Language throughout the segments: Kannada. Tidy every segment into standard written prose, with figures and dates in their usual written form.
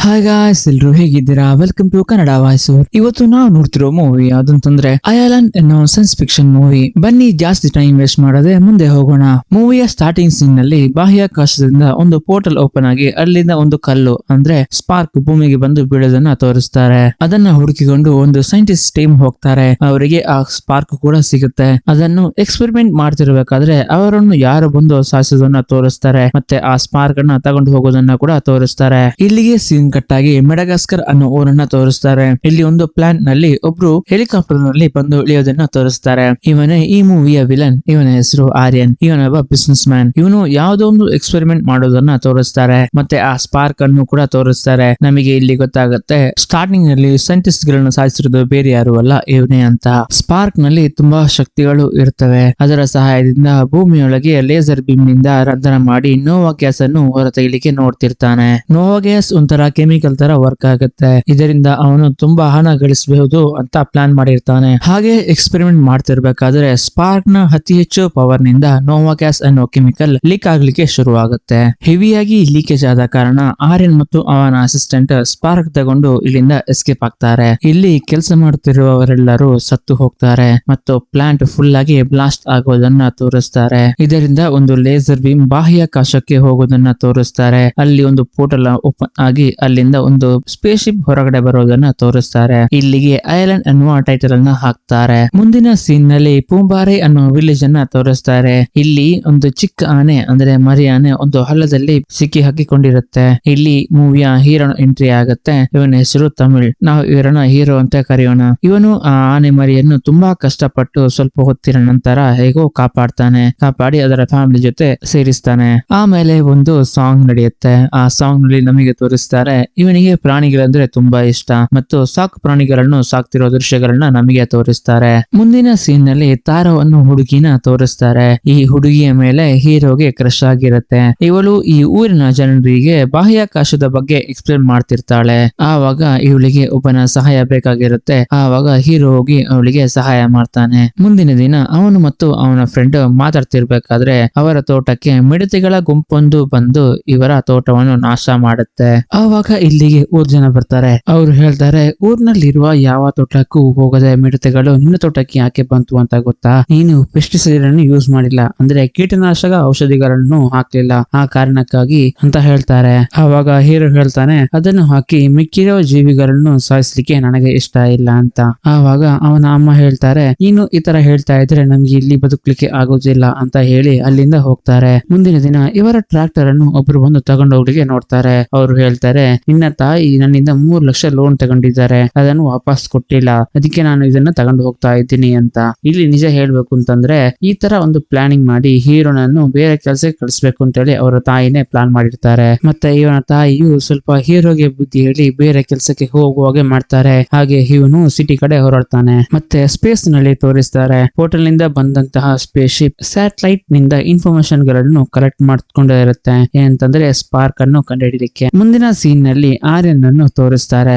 ಹಾಯ್ ಗಾಯ್ಸ್, ಎಲ್ರು ಹೇಗಿದ್ದೀರಾ? Welcome to Kannada voice over. ಇವತ್ತು ನಾವು ನೋಡ್ತಿರೋ ಮೂವಿ ಯಾವ್ದಂತಂದ್ರೆ ಐಲ್ಯಾಂಡ್ ಅನ್ನೋ ಸೈನ್ಸ್ ಫಿಕ್ಷನ್ ಮೂವಿ. ಬನ್ನಿ ಜಾಸ್ತಿ ಟೈಮ್ ವೇಸ್ಟ್ ಮಾಡದೆ ಮುಂದೆ ಹೋಗೋಣ. ಮೂವಿಯ ಸ್ಟಾರ್ಟಿಂಗ್ ಸೀನ್ ನಲ್ಲಿ ಬಾಹ್ಯಾಕಾಶದಿಂದ ಒಂದು ಪೋರ್ಟಲ್ ಓಪನ್ ಆಗಿ ಅಲ್ಲಿಂದ ಒಂದು ಕಲ್ಲು ಅಂದ್ರೆ ಸ್ಪಾರ್ಕ್ ಭೂಮಿಗೆ ಬಂದು ಬೀಳೋದನ್ನ ತೋರಿಸ್ತಾರೆ. ಅದನ್ನ ಹುಡುಕಿಕೊಂಡು ಒಂದು ಸೈಂಟಿಸ್ಟ್ ಟೀಮ್ ಹೋಗ್ತಾರೆ. ಅವರಿಗೆ ಆ ಸ್ಪಾರ್ಕ್ ಕೂಡ ಸಿಗುತ್ತೆ. ಅದನ್ನು ಎಕ್ಸ್ಪೆರಿಮೆಂಟ್ ಮಾಡ್ತಿರ್ಬೇಕಾದ್ರೆ ಅವರನ್ನು ಯಾರು ಬಂದು ಸಾಯಿಸೋದನ್ನ ತೋರಿಸ್ತಾರೆ. ಮತ್ತೆ ಆ ಸ್ಪಾರ್ಕ್ ಅನ್ನ ತಗೊಂಡು ಹೋಗೋದನ್ನ ಕೂಡ ತೋರಿಸ್ತಾರೆ. ಇಲ್ಲಿಗೆ ಸೀನ್ ಕಟ್ ಆಗಿ ಮೆಡಗಾಸ್ಕರ್ ಅನ್ನೋ ಊರನ್ನ ತೋರಿಸ್ತಾರೆ. ಇಲ್ಲಿ ಒಂದು ಪ್ಲಾನ್ ನಲ್ಲಿ ಒಬ್ರು ಹೆಲಿಕಾಪ್ಟರ್ ನಲ್ಲಿ ಬಂದು ಇಳಿಯೋದನ್ನ ತೋರಿಸ್ತಾರೆ. ಇವನೇ ಈ ಮೂವಿಯ ವಿಲನ್. ಇವನ ಹೆಸರು ಆರ್ಯನ್. ಇವನೊಬ್ಬ ಬಿಸ್ನೆಸ್ ಮ್ಯಾನ್. ಇವನು ಯಾವುದೋ ಒಂದು ಎಕ್ಸ್ಪೆರಿಮೆಂಟ್ ಮಾಡೋದನ್ನ ತೋರಿಸ್ತಾರೆ. ಮತ್ತೆ ಆ ಸ್ಪಾರ್ಕ್ ಅನ್ನು ಕೂಡ ತೋರಿಸ್ತಾರೆ. ನಮಗೆ ಇಲ್ಲಿ ಗೊತ್ತಾಗುತ್ತೆ ಸ್ಟಾರ್ಟಿಂಗ್ ನಲ್ಲಿ ಸೈಂಟಿಸ್ಟ್ ಗಳನ್ನ ಸಾಯಿಸಿರೋದು ಬೇರೆ ಯಾರು ಅಲ್ಲ, ಇವನೇ ಅಂತ. ಸ್ಪಾರ್ಕ್ ನಲ್ಲಿ ತುಂಬಾ ಶಕ್ತಿಗಳು ಇರ್ತವೆ. ಅದರ ಸಹಾಯದಿಂದ ಭೂಮಿಯೊಳಗೆ ಲೇಸರ್ ಬೀಮ್ ನಿಂದ ರಂಧ್ರ ಮಾಡಿ ನೋವಾ ಗ್ಯಾಸ್ ಅನ್ನು ಹೊರತೆಗೆಯಲಿಕ್ಕೆ ನೋಡ್ತಿರ್ತಾನೆ. ನೋವಾ ಗ್ಯಾಸ್ ಒಂಥರ ಕೆಮಿಕಲ್ ತರ ವರ್ಕ್ ಆಗುತ್ತೆ. ಇದರಿಂದ ಅವನು ತುಂಬಾ ಹಣ ಗಳಿಸಬಹುದು ಅಂತ ಪ್ಲಾನ್ ಮಾಡಿರ್ತಾನೆ. ಹಾಗೆ ಎಕ್ಸ್ಪೆರಿಮೆಂಟ್ ಮಾಡ್ತಿರ್ಬೇಕಾದ್ರೆ ಸ್ಪಾರ್ಕ್ ನ ಅತಿ ಹೆಚ್ಚು ಪವರ್ ನಿಂದ ನೋವಾ ಗ್ಯಾಸ್ ಅನ್ನೋ ಕೆಮಿಕಲ್ ಲೀಕ್ ಆಗ್ಲಿಕ್ಕೆ ಶುರು ಆಗುತ್ತೆ. ಹೆವಿಯಾಗಿ ಲೀಕೇಜ್ ಆದ ಕಾರಣ ಆರ್ಯನ್ ಮತ್ತು ಅವನ ಅಸಿಸ್ಟೆಂಟ್ ಸ್ಪಾರ್ಕ್ ತಗೊಂಡು ಇಲ್ಲಿಂದ ಎಸ್ಕೇಪ್ ಆಗ್ತಾರೆ. ಇಲ್ಲಿ ಕೆಲಸ ಮಾಡುತ್ತಿರುವವರೆಲ್ಲರೂ ಸತ್ತು ಹೋಗ್ತಾರೆ ಮತ್ತು ಪ್ಲಾಂಟ್ ಫುಲ್ ಆಗಿ ಬ್ಲಾಸ್ಟ್ ಆಗೋದನ್ನ ತೋರಿಸ್ತಾರೆ. ಇದರಿಂದ ಒಂದು ಲೇಸರ್ ಬೀಮ್ ಬಾಹ್ಯಾಕಾಶಕ್ಕೆ ಹೋಗೋದನ್ನ ತೋರಿಸ್ತಾರೆ. ಅಲ್ಲಿ ಒಂದು ಪೋರ್ಟಲ್ ಓಪನ್ ಆಗಿ ಅಲ್ಲಿಂದ ಒಂದು ಸ್ಪೇಸ್ ಶಿಪ್ ಹೊರಗಡೆ ಬರೋದನ್ನ ತೋರಿಸ್ತಾರೆ. ಇಲ್ಲಿಗೆ ಐಲ್ಯಾಂಡ್ ಅನ್ನುವ ಟೈಟಲ್ ಅನ್ನ ಹಾಕ್ತಾರೆ. ಮುಂದಿನ ಸೀನ್ ನಲ್ಲಿ ಪೂಂಬಾರೆ ಅನ್ನೋ ವಿಲೇಜ್ ಅನ್ನ ತೋರಿಸ್ತಾರೆ. ಇಲ್ಲಿ ಒಂದು ಚಿಕ್ಕ ಆನೆ ಅಂದ್ರೆ ಮರಿ ಆನೆ ಒಂದು ಹಳ್ಳದಲ್ಲಿ ಸಿಕ್ಕಿ ಹಾಕಿಕೊಂಡಿರುತ್ತೆ. ಇಲ್ಲಿ ಮೂವಿಯ ಹೀರೋ ಎಂಟ್ರಿ ಆಗುತ್ತೆ. ಇವನ ಹೆಸರು ತಮಿಳ್. ನಾವು ಇವರನ್ನ ಹೀರೋ ಅಂತ ಕರೆಯೋಣ. ಇವನು ಆ ಆನೆ ಮರಿಯನ್ನು ತುಂಬಾ ಕಷ್ಟಪಟ್ಟು ಸ್ವಲ್ಪ ಹೊತ್ತಿನ ನಂತರ ಹೇಗೋ ಕಾಪಾಡಿ ಅದರ ಫ್ಯಾಮಿಲಿ ಜೊತೆ ಸೇರಿಸ್ತಾನೆ. ಆಮೇಲೆ ಒಂದು ಸಾಂಗ್ ನಡೆಯುತ್ತೆ. ಆ ಸಾಂಗ್ ನಲ್ಲಿ ನಮಗೆ ತೋರಿಸ್ತಾರೆ ಇವನಿಗೆ ಪ್ರಾಣಿಗಳಂದ್ರೆ ತುಂಬಾ ಇಷ್ಟ ಮತ್ತು ಸಾಕು ಪ್ರಾಣಿಗಳನ್ನು ಸಾಕ್ತಿರೋ ದೃಶ್ಯಗಳನ್ನ ನಮಗೆ ತೋರಿಸ್ತಾರೆ. ಮುಂದಿನ ಸೀನ್ ನಲ್ಲಿ ತಾರವನ್ನು ಹುಡುಗಿನ ತೋರಿಸ್ತಾರೆ. ಈ ಹುಡುಗಿಯ ಮೇಲೆ ಹೀರೋಗೆ ಕ್ರಶ್ ಆಗಿರುತ್ತೆ. ಇವಳು ಈ ಊರಿನ ಜನರಿಗೆ ಬಾಹ್ಯಾಕಾಶದ ಬಗ್ಗೆ ಎಕ್ಸ್ಪ್ಲೇನ್ ಮಾಡ್ತಿರ್ತಾಳೆ. ಆವಾಗ ಇವಳಿಗೆ ಒಬ್ಬನ ಸಹಾಯ ಬೇಕಾಗಿರುತ್ತೆ. ಆವಾಗ ಹೀರೋ ಹೋಗಿ ಅವಳಿಗೆ ಸಹಾಯ ಮಾಡ್ತಾನೆ. ಮುಂದಿನ ದಿನ ಅವನು ಮತ್ತು ಅವನ ಫ್ರೆಂಡ್ ಮಾತಾಡ್ತಿರ್ಬೇಕಾದ್ರೆ ಅವರ ತೋಟಕ್ಕೆ ಮಿಡತೆಗಳ ಗುಂಪೊಂದು ಬಂದು ಇವರ ತೋಟವನ್ನು ನಾಶ ಮಾಡುತ್ತೆ. ಆವಾಗ ಇಲ್ಲಿಗೆ ಊರ್ ಜನ ಬರ್ತಾರೆ. ಅವರು ಹೇಳ್ತಾರೆ, ಊರ್ನಲ್ಲಿರುವ ಯಾವ ತೋಟಕ್ಕೂ ಹೋಗದೆ ಮಿಡತೆಗಳು ನಿನ್ನ ತೋಟಕ್ಕೆ ಯಾಕೆ ಬಂತು ಅಂತ ಗೊತ್ತಾ? ನೀನು ಪೆಸ್ಟಿಸೈಡ್ ಅನ್ನು ಯೂಸ್ ಮಾಡಿಲ್ಲ, ಅಂದ್ರೆ ಕೀಟನಾಶಕ ಔಷಧಿಗಳನ್ನು ಹಾಕ್ಲಿಲ್ಲ, ಆ ಕಾರಣಕ್ಕಾಗಿ ಅಂತ ಹೇಳ್ತಾರೆ. ಆವಾಗ ಹೀರೋ ಹೇಳ್ತಾನೆ, ಅದನ್ನು ಹಾಕಿ ಮಿಕ್ಕಿರೋ ಜೀವಿಗಳನ್ನು ಸಾಯಿಸ್ಲಿಕ್ಕೆ ನನಗೆ ಇಷ್ಟ ಇಲ್ಲ ಅಂತ. ಆವಾಗ ಅವನ ಅಮ್ಮ ಹೇಳ್ತಾರೆ, ನೀನು ಈ ತರ ಹೇಳ್ತಾ ಇದ್ರೆ ನಮ್ಗೆ ಇಲ್ಲಿ ಬದುಕಲಿಕ್ಕೆ ಆಗೋದಿಲ್ಲ ಅಂತ ಹೇಳಿ ಅಲ್ಲಿಂದ ಹೋಗ್ತಾರೆ. ಮುಂದಿನ ದಿನ ಇವರ ಟ್ರ್ಯಾಕ್ಟರ್ ಅನ್ನು ಒಬ್ರು ಬಂದು ತಗೊಂಡೋಗ್ಲಿಕ್ಕೆ ನೋಡ್ತಾರೆ. ಅವರು ಹೇಳ್ತಾರೆ, ನಿನ್ನ ತಾಯಿ ನನ್ನಿಂದ 3 ಲಕ್ಷ ಲೋನ್ ತಗೊಂಡಿದ್ದಾರೆ, ಅದನ್ನು ವಾಪಸ್ ಕೊಟ್ಟಿಲ್ಲ, ಅದಕ್ಕೆ ನಾನು ಇದನ್ನ ತಗೊಂಡು ಹೋಗ್ತಾ ಇದ್ದೀನಿ ಅಂತ. ಇಲ್ಲಿ ನಿಜ ಹೇಳ್ಬೇಕು ಅಂತಂದ್ರೆ ಈ ತರ ಒಂದು ಪ್ಲಾನಿಂಗ್ ಮಾಡಿ ಹೀರೋನನ್ನು ಬೇರೆ ಕೆಲಸಕ್ಕೆ ಕಳಿಸ್ಬೇಕು ಅಂತ ಹೇಳಿ ಅವರ ತಾಯಿನೇ ಪ್ಲಾನ್ ಮಾಡಿರ್ತಾರೆ. ಮತ್ತೆ ಇವನ ತಾಯಿಯು ಸ್ವಲ್ಪ ಹೀರೋಗೆ ಬುದ್ಧಿ ಹೇಳಿ ಬೇರೆ ಕೆಲಸಕ್ಕೆ ಹೋಗುವಾಗೆ ಮಾಡ್ತಾರೆ. ಹಾಗೆ ಇವನು ಸಿಟಿ ಕಡೆ ಹೊರಡ್ತಾನೆ. ಮತ್ತೆ ಸ್ಪೇಸ್ ನಲ್ಲಿ ತೋರಿಸ್ತಾರೆ, ಹೋಟೆಲ್ ನಿಂದ ಬಂದಂತಹ ಸ್ಪೇಸ್ ಶಿಪ್ ಸ್ಯಾಟಲೈಟ್ ನಿಂದ ಇನ್ಫಾರ್ಮೇಶನ್ ಗಳನ್ನು ಕಲೆಕ್ಟ್ ಮಾಡ್ಕೊಂಡೇ ಇರುತ್ತೆ, ಏನಂತಂದ್ರೆ ಸ್ಪಾರ್ಕ್ ಅನ್ನು ಕಂಡುಹಿಡಿಯಲಿಕ್ಕೆ. ಮುಂದಿನ ಸೀನ್ ನಲ್ಲಿ ಆರ್ಯನ್ ಅನ್ನು ತೋರಿಸ್ತಾರೆ.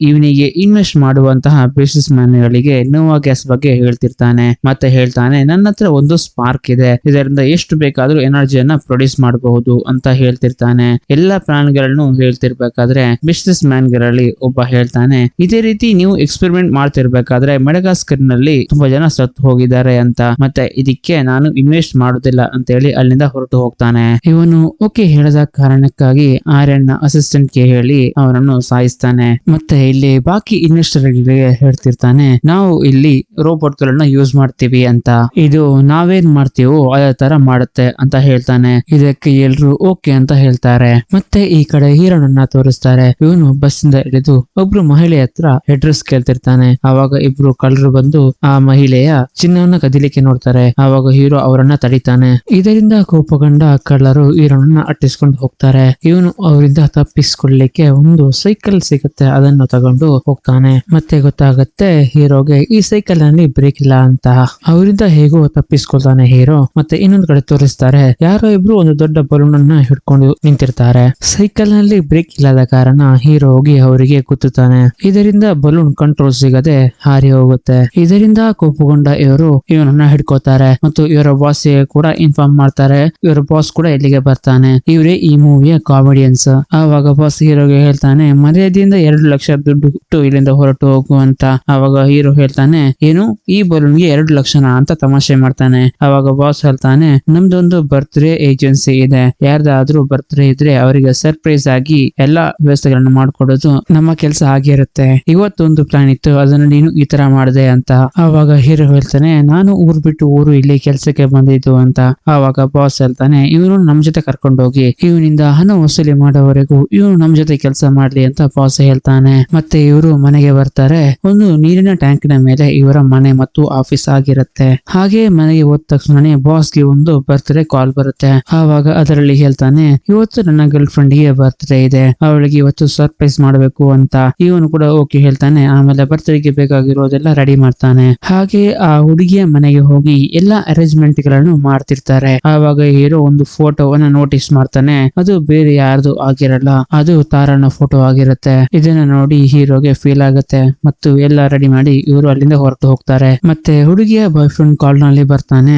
ಇವನಿಗೆ ಇನ್ವೆಸ್ಟ್ ಮಾಡುವಂತಹ ಬಿಸಿನೆಸ್ ಮ್ಯಾನ್ ಗಳಿಗೆ ನೋವಾ ಗ್ಯಾಸ್ ಬಗ್ಗೆ ಹೇಳ್ತಿರ್ತಾನೆ. ಮತ್ತೆ ಹೇಳ್ತಾನೆ, ನನ್ನ ಹತ್ರ ಒಂದು ಸ್ಪಾರ್ಕ್ ಇದೆ, ಇದರಿಂದ ಎಷ್ಟು ಬೇಕಾದ್ರೂ ಎನರ್ಜಿಯನ್ನ ಪ್ರೊಡ್ಯೂಸ್ ಮಾಡಬಹುದು ಅಂತ ಹೇಳ್ತಿರ್ತಾನೆ. ಎಲ್ಲಾ ಪ್ರಾಣಿಗಳನ್ನು ಹೇಳ್ತಿರ್ಬೇಕಾದ್ರೆ ಬಿಸಿನೆಸ್ ಮ್ಯಾನ್ ಗಳಲ್ಲಿ ಒಬ್ಬ ಹೇಳ್ತಾನೆ, ಇದೇ ರೀತಿ ನೀವು ಎಕ್ಸ್ಪೆರಿಮೆಂಟ್ ಮಾಡ್ತಿರ್ಬೇಕಾದ್ರೆ ಮೆಡಗಾಸ್ಕರ್ ನಲ್ಲಿ ತುಂಬಾ ಜನ ಸತ್ತು ಹೋಗಿದ್ದಾರೆ ಅಂತ, ಮತ್ತೆ ಇದಕ್ಕೆ ನಾನು ಇನ್ವೆಸ್ಟ್ ಮಾಡುದಿಲ್ಲ ಅಂತ ಹೇಳಿ ಅಲ್ಲಿಂದ ಹೊರಟು ಹೋಗ್ತಾನೆ. ಇವನು ಓಕೆ ಹೇಳದ ಕಾರಣಕ್ಕಾಗಿ ಆರ್ಯನ್ ನ ಅಸಿಸ್ಟೆಂಟ್ ಗೆ ಹೇಳಿ ಅವನನ್ನು ಸಾಯಿಸ್ತಾನೆ. ಮತ್ತೆ ಇಲ್ಲಿ ಬಾಕಿ ಇನ್ವೆಸ್ಟರ್ ಗಳಿಗೆ ಹೇಳ್ತಿರ್ತಾನೆ, ನಾವು ಇಲ್ಲಿ ರೋಬೋಟ್ ಗಳನ್ನ ಯೂಸ್ ಮಾಡ್ತೀವಿ ಅಂತ, ಇದು ನಾವೇನ್ ಮಾಡ್ತೀವೋ ಅದೇ ತರ ಮಾಡುತ್ತೆ ಅಂತ ಹೇಳ್ತಾನೆ. ಇದಕ್ಕೆ ಎಲ್ರು ಓಕೆ ಅಂತ ಹೇಳ್ತಾರೆ. ಮತ್ತೆ ಈ ಕಡೆ ಹೀರೋನನ್ನ ತೋರಿಸ್ತಾರೆ. ಇವನು ಬಸ್ ಇಂದ ಇಳಿದು ಒಬ್ರು ಮಹಿಳೆ ಹತ್ರ ಅಡ್ರೆಸ್ ಕೇಳ್ತಿರ್ತಾನೆ. ಆವಾಗ ಇಬ್ರು ಕಳ್ಳರು ಬಂದು ಆ ಮಹಿಳೆಯ ಚಿನ್ನವನ್ನ ಕದಿಲಿಕ್ಕೆ ನೋಡ್ತಾರೆ. ಆವಾಗ ಹೀರೋ ಅವರನ್ನ ತಡಿತಾನೆ. ಇದರಿಂದ ಕೋಪಗೊಂಡ ಕಳ್ಳರು ಹೀರೋನನ್ನ ಅಟ್ಟಿಸ್ಕೊಂಡು ಹೋಗ್ತಾರೆ. ಇವನು ಅವರಿಂದ ತಪ್ಪಿಸ್ಕೊಳ್ಳಿಕ್ಕೆ ಒಂದು ಸೈಕಲ್ ಸಿಗುತ್ತೆ, ಅದನ್ನು ತಗೊಂಡು ಹೋಗ್ತಾನೆ. ಮತ್ತೆ ಗೊತ್ತಾಗುತ್ತೆ ಹೀರೋಗೆ ಈ ಸೈಕಲ್ ನಲ್ಲಿ ಬ್ರೇಕ್ ಇಲ್ಲ ಅಂತ. ಅವರಿಂದ ಹೇಗೋ ತಪ್ಪಿಸ್ಕೊಳ್ತಾನೆ ಹೀರೋ. ಮತ್ತೆ ಇನ್ನೊಂದು ಕಡೆ ತೋರಿಸ್ತಾರೆ, ಯಾರೋ ಇಬ್ರು ಒಂದು ದೊಡ್ಡ ಬಲೂನ್ ಅನ್ನ ಹಿಡ್ಕೊಂಡು ನಿಂತಿರ್ತಾರೆ. ಸೈಕಲ್ ನಲ್ಲಿ ಬ್ರೇಕ್ ಇಲ್ಲದ ಕಾರಣ ಹೀರೋ ಹೋಗಿ ಅವರಿಗೆ ಗುದ್ದುತ್ತಾನೆ. ಇದರಿಂದ ಬಲೂನ್ ಕಂಟ್ರೋಲ್ ಸಿಗದೆ ಹಾರಿ ಹೋಗುತ್ತೆ. ಇದರಿಂದ ಕೋಪಗೊಂಡ ಇವರು ಇವನನ್ನ ಹಿಡ್ಕೋತಾರೆ ಮತ್ತು ಇವರ ಬಾಸ್ ಕೂಡ ಇನ್ಫಾರ್ಮ್ ಮಾಡ್ತಾರೆ. ಇವರ ಬಾಸ್ ಕೂಡ ಇಲ್ಲಿಗೆ ಬರ್ತಾನೆ. ಇವರೇ ಈ ಮೂವಿಯ ಕಾಮಿಡಿಯನ್ಸ್. ಆವಾಗ ಬಾಸ್ ಬಾಸ್ ಹೀರೋಗೆ ಹೇಳ್ತಾನೆ ಮರ್ಯಾದೆಯಿಂದ 2 ಲಕ್ಷ ದುಡ್ಡು ಕೊಟ್ಟು ಇಲ್ಲಿಂದ ಹೊರಟು ಹೋಗು ಅಂತ. ಅವಾಗ ಹೀರೋ ಹೇಳ್ತಾನೆ ಏನು ಈ ಬಲೂನ್ಗೆ 2 ಲಕ್ಷನ ಅಂತ ತಮಾಷೆ ಮಾಡ್ತಾನೆ. ಅವಾಗ ಬಾಸ್ ಹೇಳ್ತಾನೆ ನಮ್ದೊಂದು ಬರ್ತ್ಡೇ ಏಜೆನ್ಸಿ ಇದೆ, ಯಾರ್ದಾದ್ರೂ ಬರ್ತ್ಡೇ ಇದ್ರೆ ಅವರಿಗೆ ಸರ್ಪ್ರೈಸ್ ಆಗಿ ಎಲ್ಲಾ ವ್ಯವಸ್ಥೆಗಳನ್ನು ಮಾಡ್ಕೊಡೋದು ನಮ್ಮ ಕೆಲಸ ಆಗಿರುತ್ತೆ. ಇವತ್ತೊಂದು ಪ್ಲಾನ್ ಇತ್ತು, ಅದನ್ನ ನೀನು ಈ ತರ ಮಾಡಿದೆ ಅಂತ. ಆವಾಗ ಹೀರೋ ಹೇಳ್ತಾನೆ ನಾನು ಊರ್ ಬಿಟ್ಟು ಊರು ಇಲ್ಲಿ ಕೆಲ್ಸಕ್ಕೆ ಬಂದಿದ್ದು ಅಂತ. ಆವಾಗ ಬಾಸ್ ಹೇಳ್ತಾನೆ ಇವನು ನಮ್ ಜೊತೆ ಕರ್ಕೊಂಡೋಗಿ ಇವನಿಂದ ಹಣ ವಸೂಲಿ ಮಾಡೋವರೆಗೂ ಇವನು ನಮ್ ಜೊತೆ ಕೆಲಸ ಮಾಡ್ಲಿ ಅಂತ ಬಾಸ್ ಹೇಳ್ತಾನೆ. ಮತ್ತೆ ಇವರು ಮನೆಗೆ ಬರ್ತಾರೆ. ಒಂದು ನೀರಿನ ಟ್ಯಾಂಕಿನ ಮೇಲೆ ಇವರ ಮನೆ ಮತ್ತು ಆಫೀಸ್ ಆಗಿರುತ್ತೆ. ಹಾಗೆ ಮನೆಗೆ ಹೋದ ತಕ್ಷಣ ಬಾಸ್ಗೆ ಒಂದು ಬರ್ತ್ಡೇ ಕಾಲ್ ಬರುತ್ತೆ. ಆವಾಗ ಅದರಲ್ಲಿ ಹೇಳ್ತಾನೆ ಇವತ್ತು ನನ್ನ ಗರ್ಲ್ ಫ್ರೆಂಡ್ ಗೆ ಬರ್ತ್ಡೇ ಇದೆ, ಅವಳಿಗೆ ಇವತ್ತು ಸರ್ಪ್ರೈಸ್ ಮಾಡಬೇಕು ಅಂತ. ಇವನು ಕೂಡ ಓಕೆ ಹೇಳ್ತಾನೆ. ಆಮೇಲೆ ಬರ್ತ್ಡೇಗೆ ಬೇಕಾಗಿರೋದೆಲ್ಲ ರೆಡಿ ಮಾಡ್ತಾನೆ. ಹಾಗೆ ಆ ಹುಡುಗಿಯ ಮನೆಗೆ ಹೋಗಿ ಎಲ್ಲಾ ಅರೇಂಜ್ಮೆಂಟ್ ಗಳನ್ನು ಮಾಡ್ತಿರ್ತಾರೆ. ಆವಾಗ ಹೀರೋ ಒಂದು ಫೋಟೋವನ್ನ ನೋಟಿಸ್ ಮಾಡ್ತಾನೆ. ಅದು ಬೇರೆ ಯಾರ್ದು ಆಗಿರಲ್ಲ, ಅದು ತಾರನ ಫೋಟೋ ಆಗಿರುತ್ತೆ. ಇದನ್ನ ನೋಡಿ ಹೀರೋಗೆ ಫೀಲ್ ಆಗುತ್ತೆ ಮತ್ತು ಎಲ್ಲ ರೆಡಿ ಮಾಡಿ ಇವರು ಅಲ್ಲಿಂದ ಹೊರಟು ಹೋಗ್ತಾರೆ. ಮತ್ತೆ ಹುಡುಗಿಯ ಬಾಯ್ ಫ್ರೆಂಡ್ ಕಾಲ್ ನಲ್ಲಿ ಬರ್ತಾನೆ.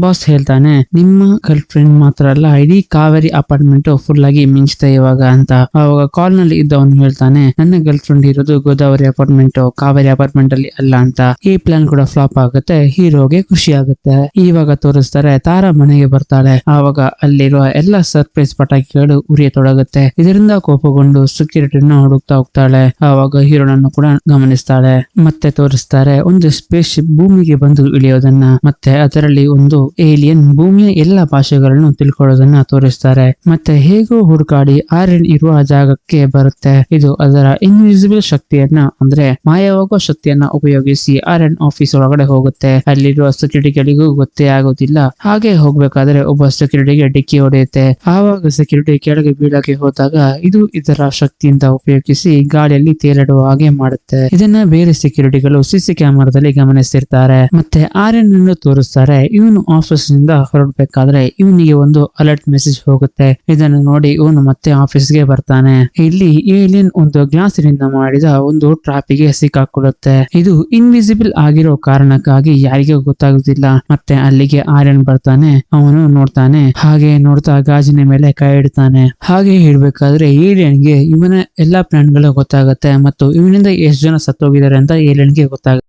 ಬಾಸ್ ಹೇಳ್ತಾನೆ ನಿಮ್ಮ ಗರ್ಲ್ ಫ್ರೆಂಡ್ ಮಾತ್ರ ಅಲ್ಲ, ಇಡೀ ಕಾವೇರಿ ಅಪಾರ್ಟ್ಮೆಂಟ್ ಫುಲ್ ಆಗಿ ಮಿಂಚ್ತಾ ಇವಾಗ ಅಂತ. ಅವಾಗ ಕಾಲ್ ನಲ್ಲಿ ಇದ್ದವನು ಹೇಳ್ತಾನೆ ನನ್ನ ಗರ್ಲ್ ಫ್ರೆಂಡ್ ಇರೋದು ಗೋದಾವರಿ ಅಪಾರ್ಟ್ಮೆಂಟ್, ಕಾವೇರಿ ಅಪಾರ್ಟ್ಮೆಂಟ್ ಅಲ್ಲಿ ಅಲ್ಲ ಅಂತ. ಈ ಪ್ಲಾನ್ ಕೂಡ ಫ್ಲಾಪ್ ಆಗುತ್ತೆ. ಹೀರೋಗೆ ಖುಷಿ ಆಗುತ್ತೆ. ಇವಾಗ ತೋರಿಸ್ತಾರೆ ತಾರಾ ಮನೆಗೆ ಬರ್ತಾಳೆ. ಆವಾಗ ಅಲ್ಲಿರುವ ಎಲ್ಲ ಸರ್ಪ್ರೈಸ್ ಪಟಾಕಿಗಳು ಉರಿಯತೊಡಗುತ್ತೆ. ಇದರಿಂದ ಕೋಪಗೊಂಡು ಸೆಕ್ಯೂರಿಟಿನ ಹುಡುಕ್ತಾ ಹೋಗ್ತಾಳೆ. ಆವಾಗ ಹೀರೋನನ್ನು ಕೂಡ ಗಮನಿಸ್ತಾಳೆ. ಮತ್ತೆ ತೋರಿಸ್ತಾರೆ ಒಂದು ಸ್ಪೇಸ್ ಶಿಪ್ ಭೂಮಿಗೆ ಬಂದು ಇಳಿಯೋದನ್ನ, ಮತ್ತೆ ಅದರಲ್ಲಿ ಒಂದು ಏಲಿಯನ್ ಭೂಮಿಯ ಎಲ್ಲ ಭಾಷೆಗಳನ್ನು ತಿಳ್ಕೊಳ್ಳೋದನ್ನ ತೋರಿಸ್ತಾರೆ. ಮತ್ತೆ ಹೇಗೋ ಹುಡುಕಾಡಿ ಆರ್ಯನ್ ಇರುವ ಜಾಗಕ್ಕೆ ಬರುತ್ತೆ. ಇದು ಅದರ ಇನ್ವಿಸಿಬಲ್ ಶಕ್ತಿಯನ್ನ ಅಂದ್ರೆ ಮಾಯವಾಗುವ ಶಕ್ತಿಯನ್ನ ಉಪಯೋಗಿಸಿ ಆರ್ಯನ್ ಆಫೀಸ್ ಒಳಗಡೆ ಹೋಗುತ್ತೆ. ಅಲ್ಲಿರುವ ಸೆಕ್ಯೂರಿಟಿಗಳಿಗೂ ಗೊತ್ತೇ ಆಗೋದಿಲ್ಲ. ಹಾಗೆ ಹೋಗ್ಬೇಕಾದ್ರೆ ಒಬ್ಬ ಸೆಕ್ಯೂರಿಟಿಗೆ ಡಿಕ್ಕಿ ಹೊಡೆಯುತ್ತೆ. ಆವಾಗ ಸೆಕ್ಯೂರಿಟಿ ಕೆಳಗೆ ಬೀಳಕ್ಕೆ ಹೋದಾಗ ಇದು ಇದರ ಶಕ್ತಿಯಿಂದ ಉಪಯೋಗಿಸಿ ಗಾಳಿಯಲ್ಲಿ ತೇಲಾಡುವ ಹಾಗೆ ಮಾಡುತ್ತೆ. ಇದನ್ನ ಬೇರೆ ಸೆಕ್ಯೂರಿಟಿಗಳು ಸಿಸಿ ಕ್ಯಾಮೆರಾದಲ್ಲಿ ಗಮನಿಸ್ತಿರ್ತಾರೆ. ಮತ್ತೆ ಆರ್ಯನ್ ಅನ್ನು ತೋರಿಸ್ತಾರೆ. ಇವನು ಆಫೀಸ್ ನಿಂದ ಹೊರಡ್ಬೇಕಾದ್ರೆ ಇವನಿಗೆ ಒಂದು ಅಲರ್ಟ್ ಮೆಸೇಜ್ ಹೋಗುತ್ತೆ. ಇದನ್ನು ನೋಡಿ ಇವನು ಮತ್ತೆ ಆಫೀಸ್ಗೆ ಬರ್ತಾನೆ. ಇಲ್ಲಿ ಏಲಿಯನ್ ಒಂದು ಗ್ಲಾಸಿನಿಂದ ಮಾಡಿದ ಒಂದು ಟ್ರಾಪಿಗೆ ಸಿಕ್ಕಾಕೊಳ್ಳುತ್ತೆ. ಇದು ಇನ್ವಿಸಿಬಲ್ ಆಗಿರೋ ಕಾರಣಕ್ಕಾಗಿ ಯಾರಿಗೂ ಗೊತ್ತಾಗುದಿಲ್ಲ. ಮತ್ತೆ ಅಲ್ಲಿಗೆ ಆರ್ಯನ್ ಬರ್ತಾನೆ. ಅವನು ನೋಡ್ತಾನೆ. ಹಾಗೆ ನೋಡ್ತಾ ಗಾಜಿನ ಮೇಲೆ ಕೈ ಇಡ್ತಾನೆ. ಹಾಗೆ ಇಡ್ಬೇಕಾದ್ರೆ ಏಲಿಯನ್ಗೆ ಇವನ ಎಲ್ಲಾ ಪ್ಲಾನ್ ಗಳು ಗೊತ್ತಾಗುತ್ತೆ ಮತ್ತು ಇವನಿಂದ ಎಷ್ಟು ಜನ ಸತ್ತೋಗಿದ್ದಾರೆ ಅಂತ ಏಲಿಯನ್ಗೆ ಗೊತ್ತಾಗುತ್ತೆ.